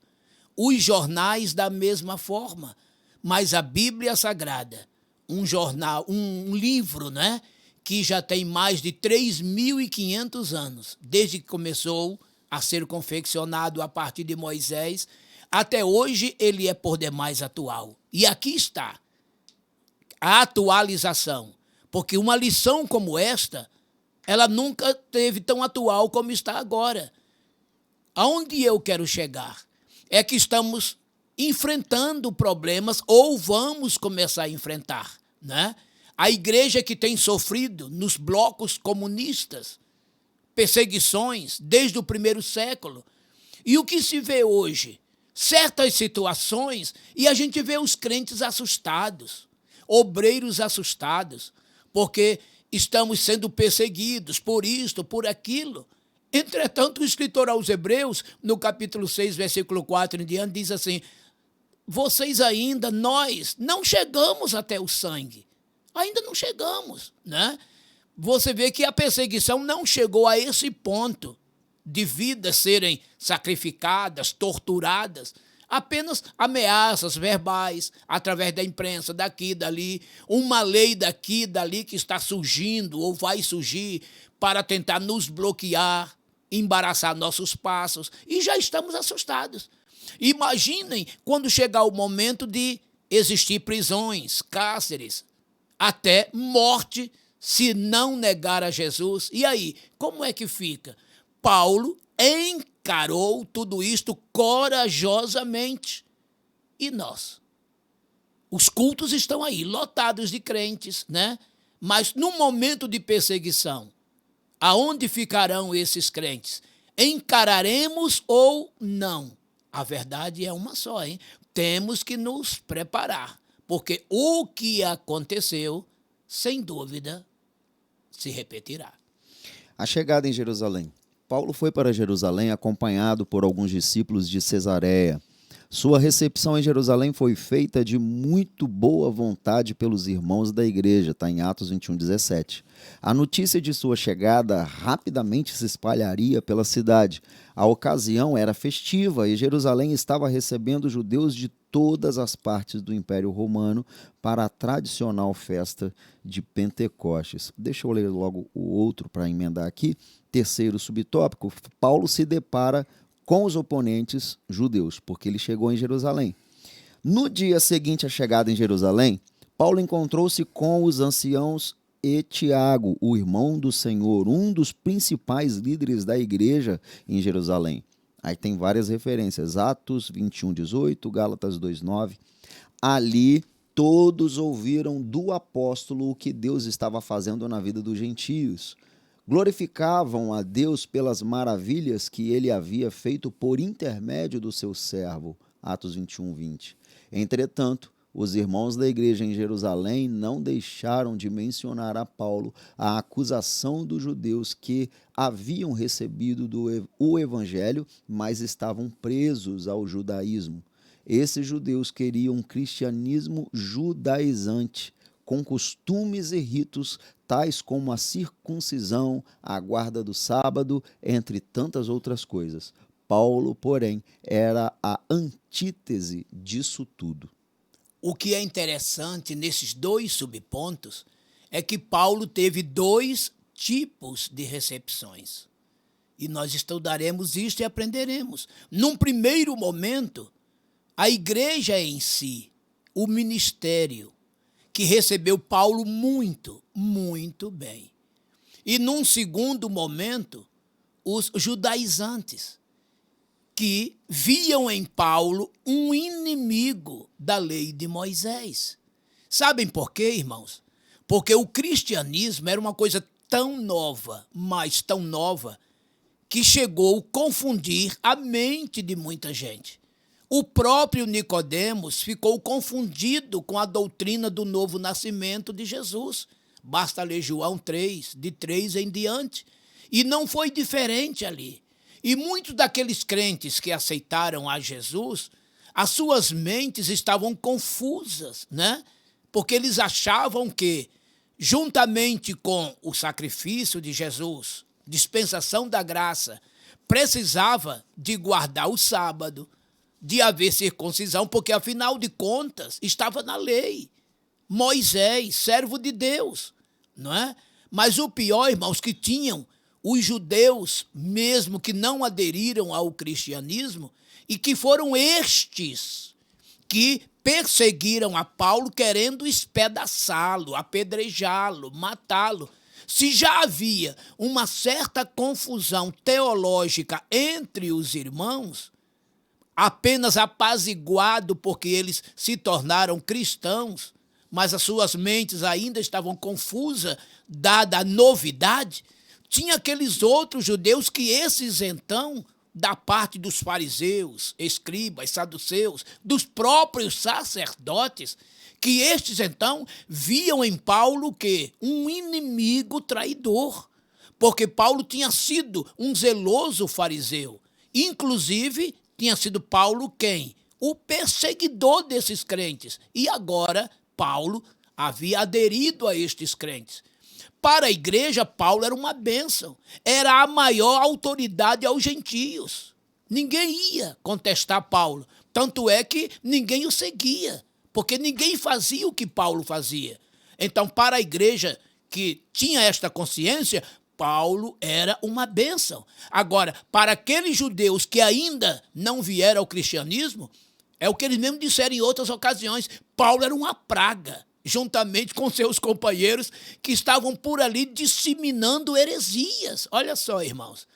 Os jornais da mesma forma. Mas a Bíblia Sagrada, um jornal, um livro, né, que já tem mais de 3.500 anos, desde que começou a ser confeccionado a partir de Moisés, até hoje ele é por demais atual. E aqui está a atualização, porque uma lição como esta, ela nunca teve tão atual como está agora. Aonde eu quero chegar é que estamos enfrentando problemas ou vamos começar a enfrentar, né? A igreja que tem sofrido nos blocos comunistas, perseguições desde o primeiro século. E o que se vê hoje? Certas situações e a gente vê os crentes assustados, obreiros assustados, porque estamos sendo perseguidos por isto, por aquilo. Entretanto, o escritor aos Hebreus, no capítulo 6, versículo 4 em diante, diz assim: vocês ainda, nós, não chegamos até o sangue. Ainda não chegamos, né? Você vê que a perseguição não chegou a esse ponto de vidas serem sacrificadas, torturadas, apenas ameaças verbais, através da imprensa, daqui e dali, uma lei daqui e dali que está surgindo ou vai surgir para tentar nos bloquear, embaraçar nossos passos, e já estamos assustados. Imaginem quando chegar o momento de existir prisões, cárceres, até morte, se não negar a Jesus. E aí, como é que fica? Paulo encarou tudo isto corajosamente. E nós? Os cultos estão aí, lotados de crentes, né? Mas no momento de perseguição, aonde ficarão esses crentes? Encararemos ou não? A verdade é uma só, hein? Temos que nos preparar, porque o que aconteceu, sem dúvida, se repetirá. A chegada em Jerusalém. Paulo foi para Jerusalém acompanhado por alguns discípulos de Cesareia. Sua recepção em Jerusalém foi feita de muito boa vontade pelos irmãos da igreja, está em Atos 21:17. A notícia de sua chegada rapidamente se espalharia pela cidade. A ocasião era festiva e Jerusalém estava recebendo judeus de todas as partes do Império Romano para a tradicional festa de Pentecostes. Deixa eu ler logo o outro para emendar aqui. Terceiro subtópico, Paulo se depara com os oponentes judeus, porque ele chegou em Jerusalém. No dia seguinte à chegada em Jerusalém, Paulo encontrou-se com os anciãos e Tiago, o irmão do Senhor, um dos principais líderes da igreja em Jerusalém. Aí tem várias referências, Atos 21:18, Gálatas 2:9. Ali Todos ouviram do apóstolo o que Deus estava fazendo na vida dos gentios. Glorificavam a Deus pelas maravilhas que ele havia feito por intermédio do seu servo. Atos 21, 20. Entretanto, os irmãos da igreja em Jerusalém não deixaram de mencionar a Paulo a acusação dos judeus que haviam recebido o evangelho, mas estavam presos ao judaísmo. Esses judeus queriam um cristianismo judaizante, com costumes e ritos tais como a circuncisão, a guarda do sábado, entre tantas outras coisas. Paulo, porém, era a antítese disso tudo. O que é interessante nesses dois subpontos é que Paulo teve dois tipos de recepções. E nós estudaremos isto e aprenderemos. Num primeiro momento, a igreja em si, o ministério, que recebeu Paulo muito, muito bem. E num segundo momento, os judaizantes, que viam em Paulo um inimigo da lei de Moisés. Sabem por quê, irmãos? Porque o cristianismo era uma coisa tão nova, mas tão nova, que chegou a confundir a mente de muita gente. O próprio Nicodemos ficou confundido com a doutrina do novo nascimento de Jesus. Basta ler João 3, de 3 em diante. E não foi diferente ali. E muitos daqueles crentes que aceitaram a Jesus, as suas mentes estavam confusas, né? Porque eles achavam que, juntamente com o sacrifício de Jesus, dispensação da graça, precisava de guardar o sábado, de haver circuncisão, porque, afinal de contas, estava na lei. Moisés, servo de Deus, não é? Mas o pior, irmãos, que tinham os judeus mesmo que não aderiram ao cristianismo e que foram estes que perseguiram a Paulo querendo espedaçá-lo, apedrejá-lo, matá-lo. Se já havia uma certa confusão teológica entre os irmãos, apenas apaziguado porque eles se tornaram cristãos, mas as suas mentes ainda estavam confusas, dada a novidade, tinha aqueles outros judeus que esses então, da parte dos fariseus, escribas, saduceus, dos próprios sacerdotes, que estes então viam em Paulo que um inimigo traidor, porque Paulo tinha sido um zeloso fariseu, inclusive tinha sido Paulo quem? O perseguidor desses crentes. E agora Paulo havia aderido a estes crentes. Para a igreja, Paulo era uma bênção. Era a maior autoridade aos gentios. Ninguém ia contestar Paulo. Tanto é que ninguém o seguia, porque ninguém fazia o que Paulo fazia. Então, para a igreja que tinha esta consciência, Paulo era uma bênção. Agora, para aqueles judeus que ainda não vieram ao cristianismo, é o que eles mesmos disseram em outras ocasiões, Paulo era uma praga, juntamente com seus companheiros que estavam por ali disseminando heresias. Olha só, irmãos,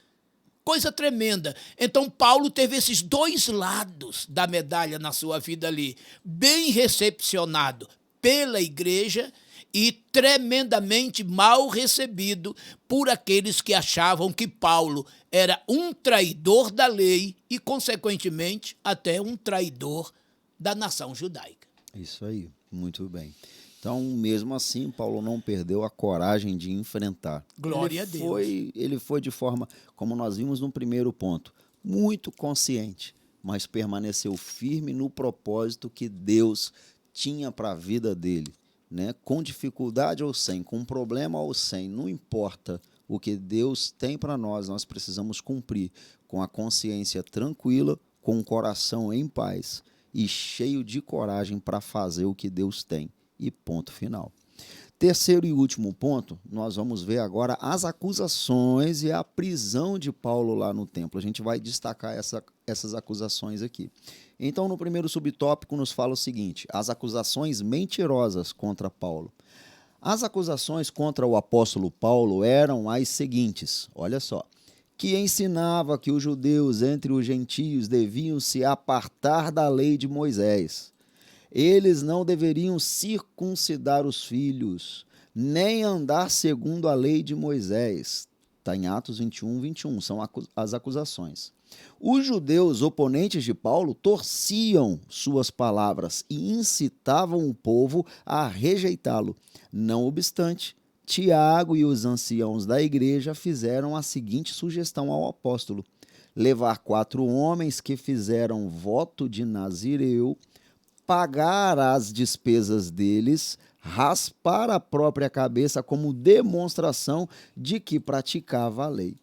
coisa tremenda. Então, Paulo teve esses dois lados da medalha na sua vida ali, bem recepcionado pela igreja e tremendamente mal recebido por aqueles que achavam que Paulo era um traidor da lei e, consequentemente, até um traidor da nação judaica. Isso aí, muito bem. Então, mesmo assim, Paulo não perdeu a coragem de enfrentar. Glória a Deus. Ele foi de forma, como nós vimos no primeiro ponto, muito consciente, mas permaneceu firme no propósito que Deus tinha para a vida dele. Né? Com dificuldade ou sem, com problema ou sem, não importa o que Deus tem para nós, nós precisamos cumprir com a consciência tranquila, com o coração em paz e cheio de coragem para fazer o que Deus tem. E ponto final. Terceiro e último ponto, nós vamos ver agora as acusações e a prisão de Paulo lá no templo. A gente vai destacar essas acusações aqui. Então, no primeiro subtópico, nos fala o seguinte: as acusações mentirosas contra Paulo. As acusações contra o apóstolo Paulo eram as seguintes, olha só: que ensinava que os judeus entre os gentios deviam se apartar da lei de Moisés. Eles não deveriam circuncidar os filhos, nem andar segundo a lei de Moisés. Está em Atos 21, 21, são as acusações. Os judeus oponentes de Paulo torciam suas palavras e incitavam o povo a rejeitá-lo. Não obstante, Tiago e os anciãos da igreja fizeram a seguinte sugestão ao apóstolo: levar 4 homens que fizeram voto de Nazireu, pagar as despesas deles, raspar a própria cabeça como demonstração de que praticava a lei.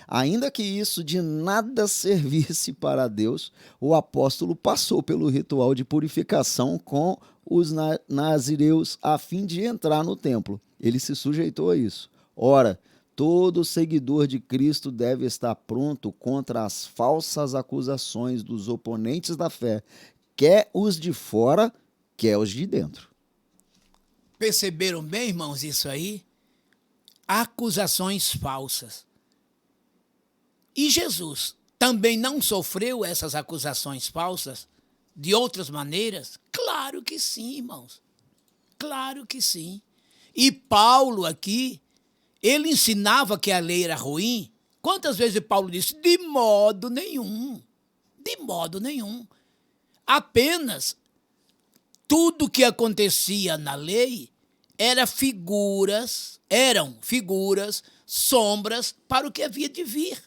Ainda que isso de nada servisse para Deus, o apóstolo passou pelo ritual de purificação com os nazireus a fim de entrar no templo. Ele se sujeitou a isso. Ora, todo seguidor de Cristo deve estar pronto contra as falsas acusações dos oponentes da fé, quer os de fora, quer os de dentro. Perceberam bem, irmãos, isso aí? Acusações falsas. E Jesus também não sofreu essas acusações falsas de outras maneiras? Claro que sim, irmãos. Claro que sim. E Paulo aqui, ele ensinava que a lei era ruim. Quantas vezes Paulo disse? De modo nenhum. De modo nenhum. Apenas tudo que acontecia na lei eram figuras, sombras para o que havia de vir.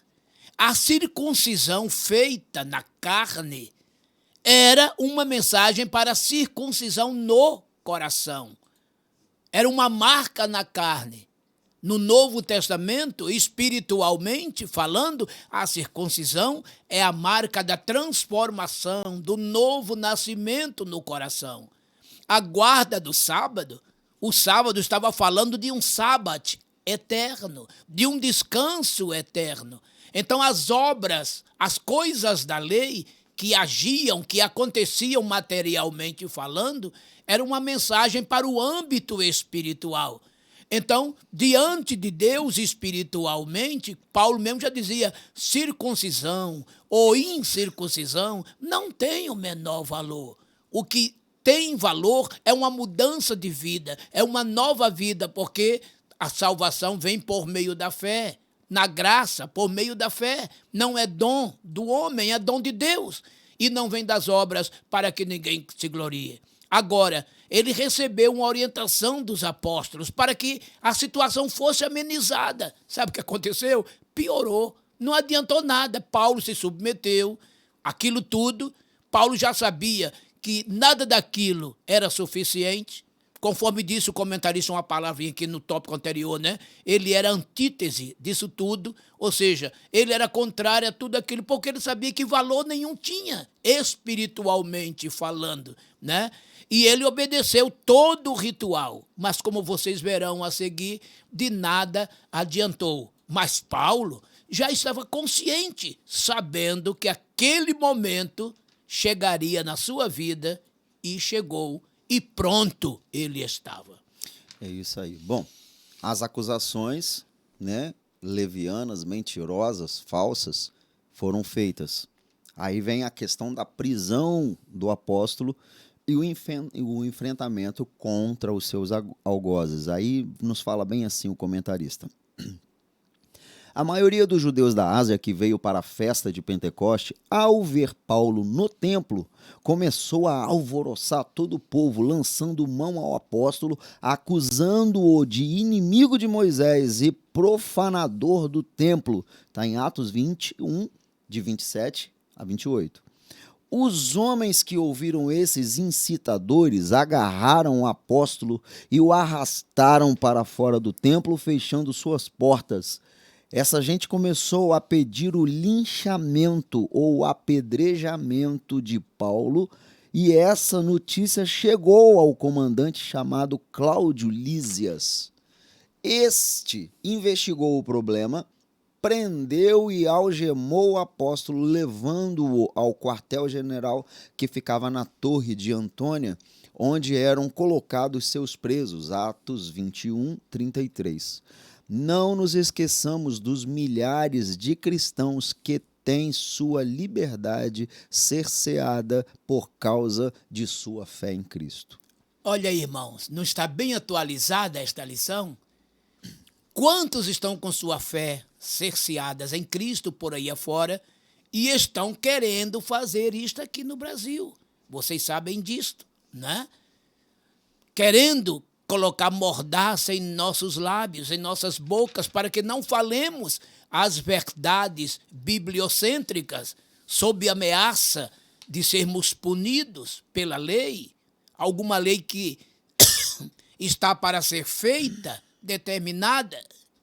A circuncisão feita na carne era uma mensagem para a circuncisão no coração. Era uma marca na carne. No Novo Testamento, espiritualmente falando, a circuncisão é a marca da transformação, do novo nascimento no coração. A guarda do sábado, o sábado estava falando de um sábado eterno, de um descanso eterno. Então as obras, as coisas da lei que agiam, que aconteciam materialmente falando, era uma mensagem para o âmbito espiritual. Então, diante de Deus espiritualmente, Paulo mesmo já dizia, circuncisão ou incircuncisão não tem o menor valor. O que tem valor é uma mudança de vida, é uma nova vida, porque a salvação vem por meio da fé, na graça, por meio da fé. Não é dom do homem, é dom de Deus. E não vem das obras para que ninguém se glorie. Agora, ele recebeu uma orientação dos apóstolos para que a situação fosse amenizada. Sabe o que aconteceu? Piorou. Não adiantou nada. Paulo se submeteu, aquilo tudo. Paulo já sabia que nada daquilo era suficiente. Conforme disse o comentarista, uma palavrinha aqui no tópico anterior, né? Ele era antítese disso tudo, ou seja, ele era contrário a tudo aquilo, porque ele sabia que valor nenhum tinha, espiritualmente falando, né? E ele obedeceu todo o ritual, mas como vocês verão a seguir, de nada adiantou. Mas Paulo já estava consciente, sabendo que aquele momento chegaria na sua vida e chegou. E pronto ele estava. É isso aí. Bom, as acusações, né, levianas, mentirosas, falsas, foram feitas. Aí vem a questão da prisão do apóstolo e o enfrentamento contra os seus algozes. Aí nos fala bem assim o comentarista. A maioria dos judeus da Ásia que veio para a festa de Pentecoste, ao ver Paulo no templo, começou a alvoroçar todo o povo, lançando mão ao apóstolo, acusando-o de inimigo de Moisés e profanador do templo. Está em Atos 21, de 27 a 28. Os homens que ouviram esses incitadores agarraram o apóstolo e o arrastaram para fora do templo, fechando suas portas. Essa gente começou a pedir o linchamento ou apedrejamento de Paulo, e essa notícia chegou ao comandante chamado Cláudio Lísias. Este investigou o problema, prendeu e algemou o apóstolo, levando-o ao quartel-general que ficava na Torre de Antônia, onde eram colocados seus presos, Atos 21, 33. Não nos esqueçamos dos milhares de cristãos que tem sua liberdade cerceada por causa de sua fé em Cristo. Olha aí, irmãos, não está bem atualizada esta lição? Quantos estão com sua fé cerceadas em Cristo por aí afora e estão querendo fazer isto aqui no Brasil? Vocês sabem disto, né? Querendo colocar mordaça em nossos lábios, em nossas bocas, para que não falemos as verdades bibliocêntricas, sob ameaça de sermos punidos pela lei, alguma lei que está para ser feita, determinada,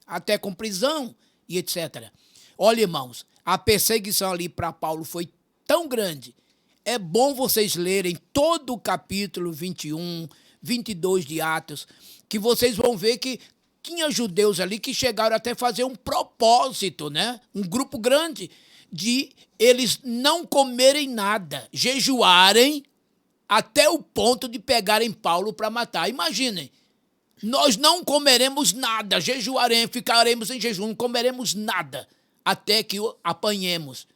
até com prisão e etc. Olha, irmãos, a perseguição ali para Paulo foi tão grande. É bom vocês lerem todo o capítulo 21, 22 de Atos, que vocês vão ver que tinha judeus ali que chegaram até fazer um propósito, né? Um grupo grande, de eles não comerem nada, jejuarem até o ponto de pegarem Paulo para matar. Imaginem, nós não comeremos nada, jejuaremos, ficaremos em jejum, não comeremos nada, até que o apanhemos.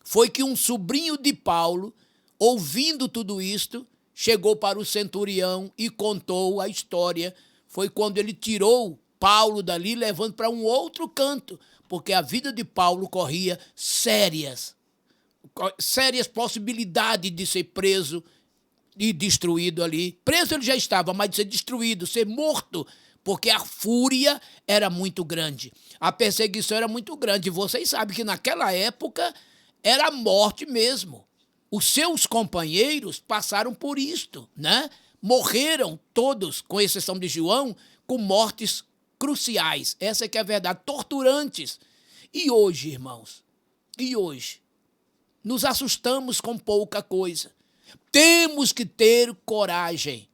Foi que um sobrinho de Paulo, ouvindo tudo isto, chegou para o centurião e contou a história. Foi quando ele tirou Paulo dali, levando para um outro canto, porque a vida de Paulo corria sérias possibilidades de ser preso e destruído ali. Preso ele já estava, mas de ser destruído, ser morto, porque a fúria era muito grande. A perseguição era muito grande. E vocês sabem que naquela época era a morte mesmo. Os seus companheiros passaram por isto, né? Morreram todos, com exceção de João, com mortes cruciais. Essa é que é a verdade, torturantes. E hoje, irmãos, nos assustamos com pouca coisa. Temos que ter coragem.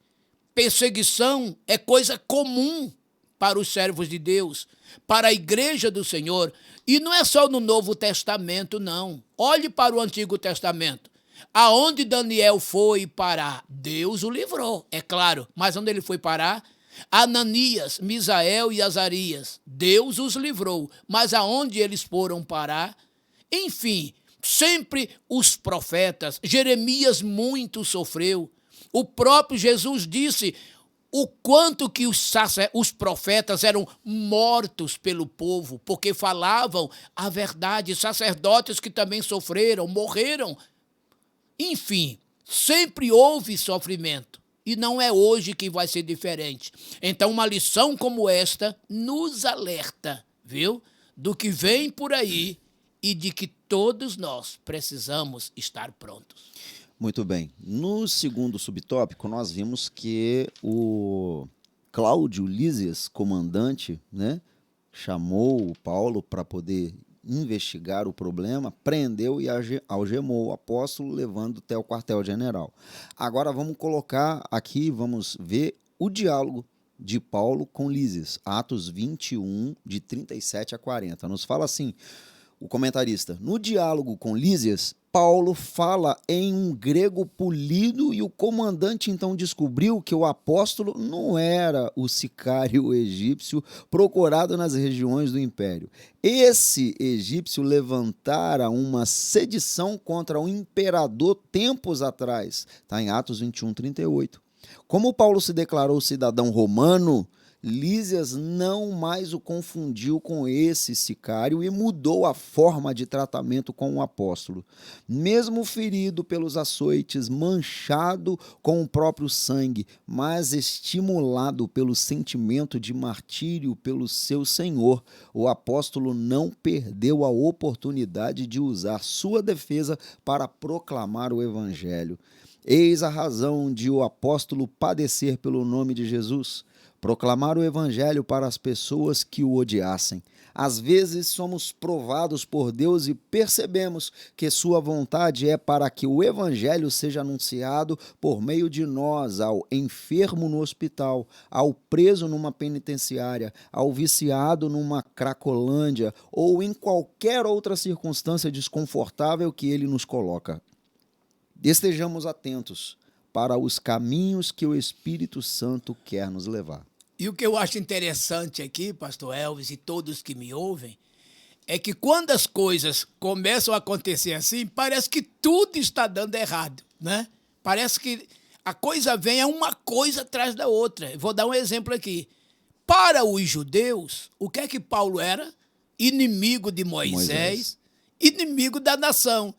Perseguição é coisa comum para os servos de Deus, para a igreja do Senhor. E não é só no Novo Testamento, não. Olhe para o Antigo Testamento. Aonde Daniel foi parar, Deus o livrou, é claro. Mas onde ele foi parar? Ananias, Misael e Azarias, Deus os livrou. Mas aonde eles foram parar? Enfim, sempre os profetas. Jeremias muito sofreu. O próprio Jesus disse o quanto que os profetas eram mortos pelo povo, porque falavam a verdade. Sacerdotes que também sofreram, morreram. Enfim, sempre houve sofrimento. E não é hoje que vai ser diferente. Então, uma lição como esta nos alerta, viu? Do que vem por aí e de que todos nós precisamos estar prontos. Muito bem. No segundo subtópico, nós vimos que o Cláudio Lísias, comandante, né, chamou o Paulo para poder investigar o problema, prendeu e algemou o apóstolo, levando até o quartel-general. Agora vamos colocar aqui, vamos ver o diálogo de Paulo com Lísias, Atos 21, de 37 a 40. Nos fala assim, o comentarista: no diálogo com Lísias, Paulo fala em um grego polido e o comandante então descobriu que o apóstolo não era o sicário egípcio procurado nas regiões do império. Esse egípcio levantara uma sedição contra o imperador tempos atrás. Está em Atos 21, 38. Como Paulo se declarou cidadão romano, Lísias não mais o confundiu com esse sicário e mudou a forma de tratamento com o apóstolo. Mesmo ferido pelos açoites, manchado com o próprio sangue, mas estimulado pelo sentimento de martírio pelo seu Senhor, o apóstolo não perdeu a oportunidade de usar sua defesa para proclamar o evangelho. Eis a razão de o apóstolo padecer pelo nome de Jesus. Proclamar o evangelho para as pessoas que o odiassem. Às vezes somos provados por Deus e percebemos que sua vontade é para que o evangelho seja anunciado por meio de nós ao enfermo no hospital, ao preso numa penitenciária, ao viciado numa cracolândia ou em qualquer outra circunstância desconfortável que ele nos coloca. Estejamos atentos para os caminhos que o Espírito Santo quer nos levar. E o que eu acho interessante aqui, pastor Elvis e todos que me ouvem, é que quando as coisas começam a acontecer assim, parece que tudo está dando errado, né? Parece que a coisa vem a uma coisa atrás da outra. Eu vou dar um exemplo aqui. Para os judeus, o que é que Paulo era? Inimigo de Moisés, inimigo da nação.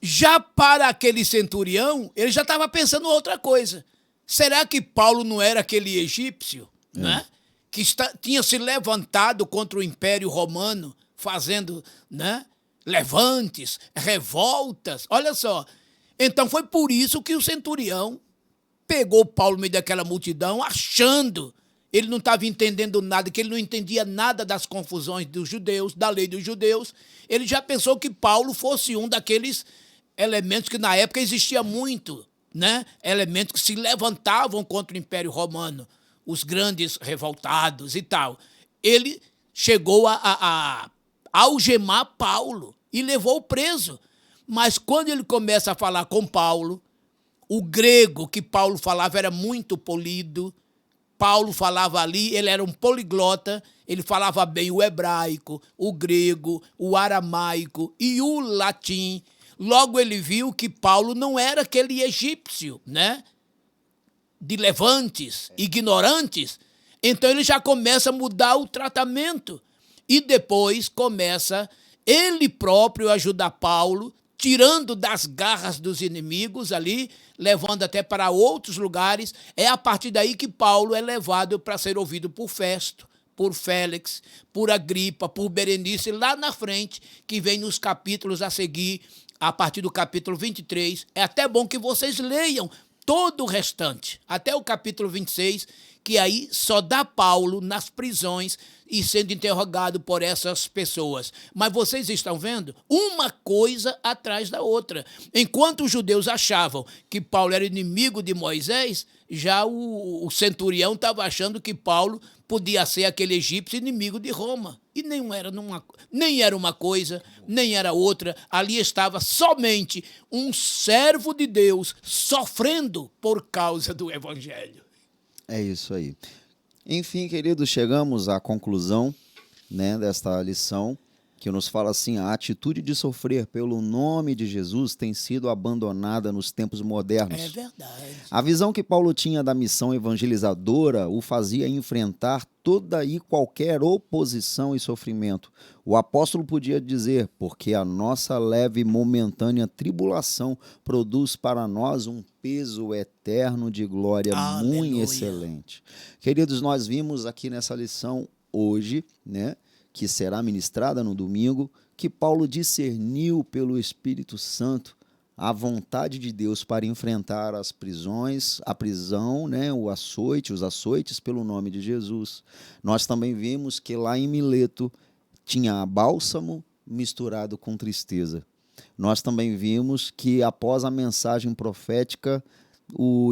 Já para aquele centurião, ele já estava pensando outra coisa. Será que Paulo não era aquele egípcio, né? Que tinha se levantado contra o Império Romano, fazendo, né, levantes, revoltas? Olha só. Então foi por isso que o centurião pegou Paulo no meio daquela multidão, achando, ele não estava entendendo nada, que ele não entendia nada das confusões dos judeus, da lei dos judeus. Ele já pensou que Paulo fosse um daqueles elementos que na época existia muito, né? Elementos que se levantavam contra o Império Romano, os grandes revoltados e tal. Ele chegou a algemar Paulo e levou preso. Mas quando ele começa a falar com Paulo, o grego que Paulo falava era muito polido. Paulo falava ali, ele era um poliglota, ele falava bem o hebraico, o grego, o aramaico e o latim. Logo ele viu que Paulo não era aquele egípcio, né? De levantes, ignorantes. Então ele já começa a mudar o tratamento. E depois começa ele próprio a ajudar Paulo, tirando das garras dos inimigos ali, levando até para outros lugares. É a partir daí que Paulo é levado para ser ouvido por Festo, por Félix, por Agripa, por Berenice, lá na frente, que vem nos capítulos a seguir, a partir do capítulo 23. É até bom que vocês leiam todo o restante, até o capítulo 26, que aí só dá Paulo nas prisões e sendo interrogado por essas pessoas. Mas vocês estão vendo? Uma coisa atrás da outra. Enquanto os judeus achavam que Paulo era inimigo de Moisés, já o centurião estava achando que Paulo podia ser aquele egípcio inimigo de Roma. E nem era uma coisa, nem era outra. Ali estava somente um servo de Deus sofrendo por causa do evangelho. É isso aí. Enfim, queridos, chegamos à conclusão, né, desta lição, que nos fala assim: a atitude de sofrer pelo nome de Jesus tem sido abandonada nos tempos modernos. É verdade. A visão que Paulo tinha da missão evangelizadora o fazia enfrentar toda e qualquer oposição e sofrimento. O apóstolo podia dizer: porque a nossa leve e momentânea tribulação produz para nós um peso eterno de glória muito excelente. Queridos, nós vimos aqui nessa lição hoje, né, que será ministrada no domingo, que Paulo discerniu pelo Espírito Santo a vontade de Deus para enfrentar as prisões, a prisão, né, os açoites pelo nome de Jesus. Nós também vimos que lá em Mileto tinha bálsamo misturado com tristeza. Nós também vimos que após a mensagem profética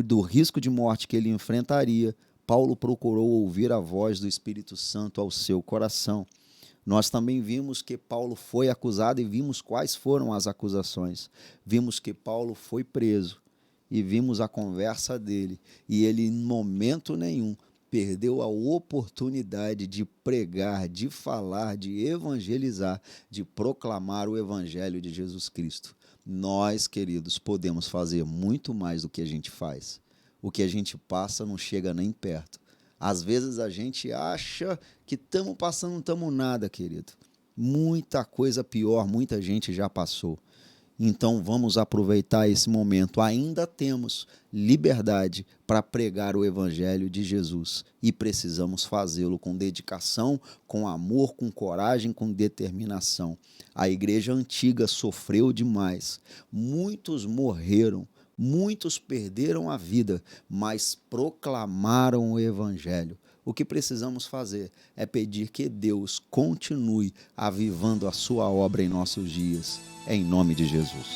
do risco de morte que ele enfrentaria, Paulo procurou ouvir a voz do Espírito Santo ao seu coração. Nós também vimos que Paulo foi acusado e vimos quais foram as acusações. Vimos que Paulo foi preso e vimos a conversa dele. E ele, em momento nenhum, perdeu a oportunidade de pregar, de falar, de evangelizar, de proclamar o evangelho de Jesus Cristo. Nós, queridos, podemos fazer muito mais do que a gente faz. O que a gente passa não chega nem perto. Às vezes a gente acha que estamos passando, não estamos nada, querido. Muita coisa pior, muita gente já passou. Então vamos aproveitar esse momento. Ainda temos liberdade para pregar o evangelho de Jesus e precisamos fazê-lo com dedicação, com amor, com coragem, com determinação. A igreja antiga sofreu demais. Muitos morreram. Muitos perderam a vida, mas proclamaram o evangelho. O que precisamos fazer é pedir que Deus continue avivando a sua obra em nossos dias, em nome de Jesus.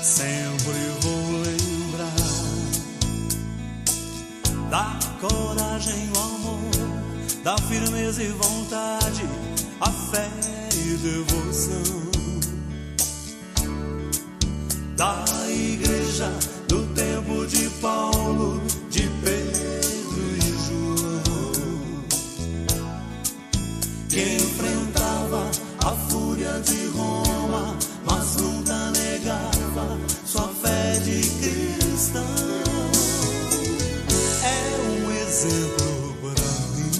Sempre vou lembrar da coragem, o amor, da firmeza e vontade, a fé e devoção da igreja do tempo de Paulo, de Pedro e João. de Roma, mas nunca negava sua fé de cristão. É um exemplo para mim,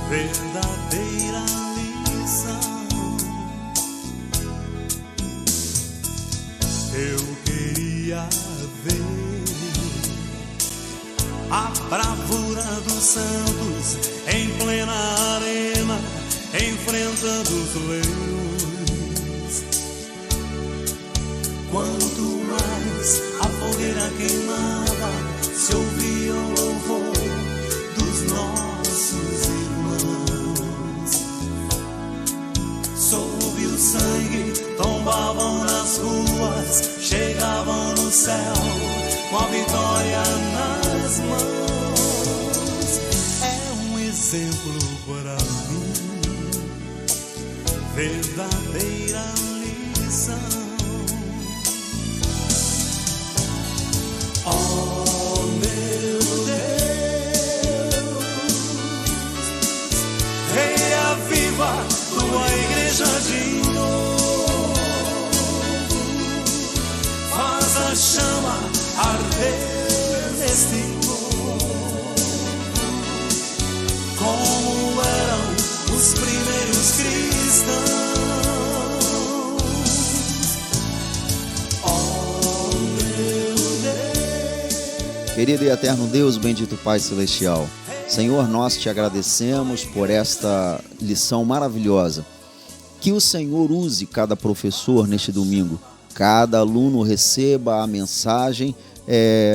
verdadeira lição. Eu queria ver a bravura dos santos em plena arena, enfrentando os leões. Quanto mais a fogueira queimava, se ouvia o louvor dos nossos irmãos. Sob o sangue tombavam nas ruas, chegavam no céu com a vitória nas mãos. É um exemplo para mim, verdadeira lição. Oh meu Deus, reaviva tua igreja de novo, faz a chama arder neste povo, como eram os primeiros cristãos. Oh meu Deus. Querido e eterno Deus, bendito Pai Celestial, Senhor, nós te agradecemos por esta lição maravilhosa. Que o Senhor use cada professor neste domingo, cada aluno receba a mensagem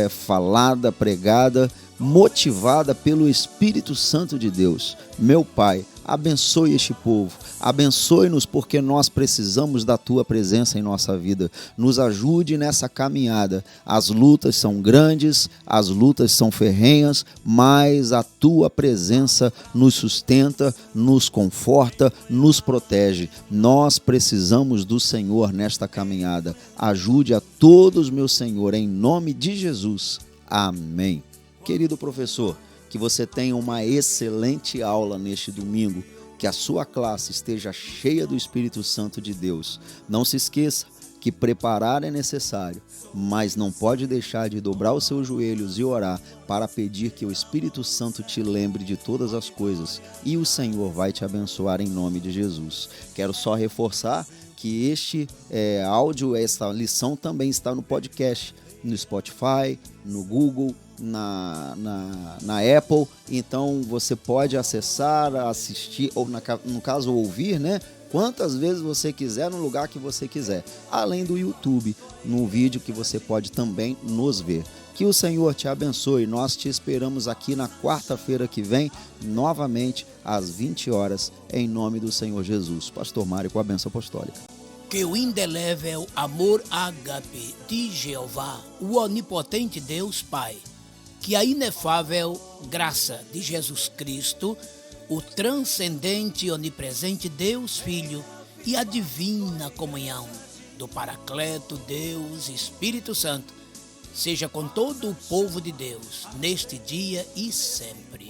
falada, pregada, motivada pelo Espírito Santo de Deus. Meu Pai, abençoe este povo, abençoe-nos porque nós precisamos da Tua presença em nossa vida. Nos ajude nessa caminhada. As lutas são grandes, as lutas são ferrenhas, mas a Tua presença nos sustenta, nos conforta, nos protege. Nós precisamos do Senhor nesta caminhada. Ajude a todos, meu Senhor, em nome de Jesus. Amém. Querido professor, que você tenha uma excelente aula neste domingo, que a sua classe esteja cheia do Espírito Santo de Deus. Não se esqueça que preparar é necessário, mas não pode deixar de dobrar os seus joelhos e orar para pedir que o Espírito Santo te lembre de todas as coisas e o Senhor vai te abençoar em nome de Jesus. Quero só reforçar que este áudio, essa lição também está no podcast, no Spotify, no Google, na Apple, então você pode acessar, assistir, ou no caso ouvir, né? Quantas vezes você quiser, no lugar que você quiser, além do YouTube, no vídeo que você pode também nos ver. Que o Senhor te abençoe, nós te esperamos aqui na quarta-feira que vem, novamente às 20 horas, em nome do Senhor Jesus. Pastor Mário com a bênção apostólica. Que o indelével amor ágape de Jeová, o onipotente Deus Pai, que a inefável graça de Jesus Cristo, o transcendente e onipresente Deus Filho e a divina comunhão do Paracleto Deus Espírito Santo, seja com todo o povo de Deus, neste dia e sempre.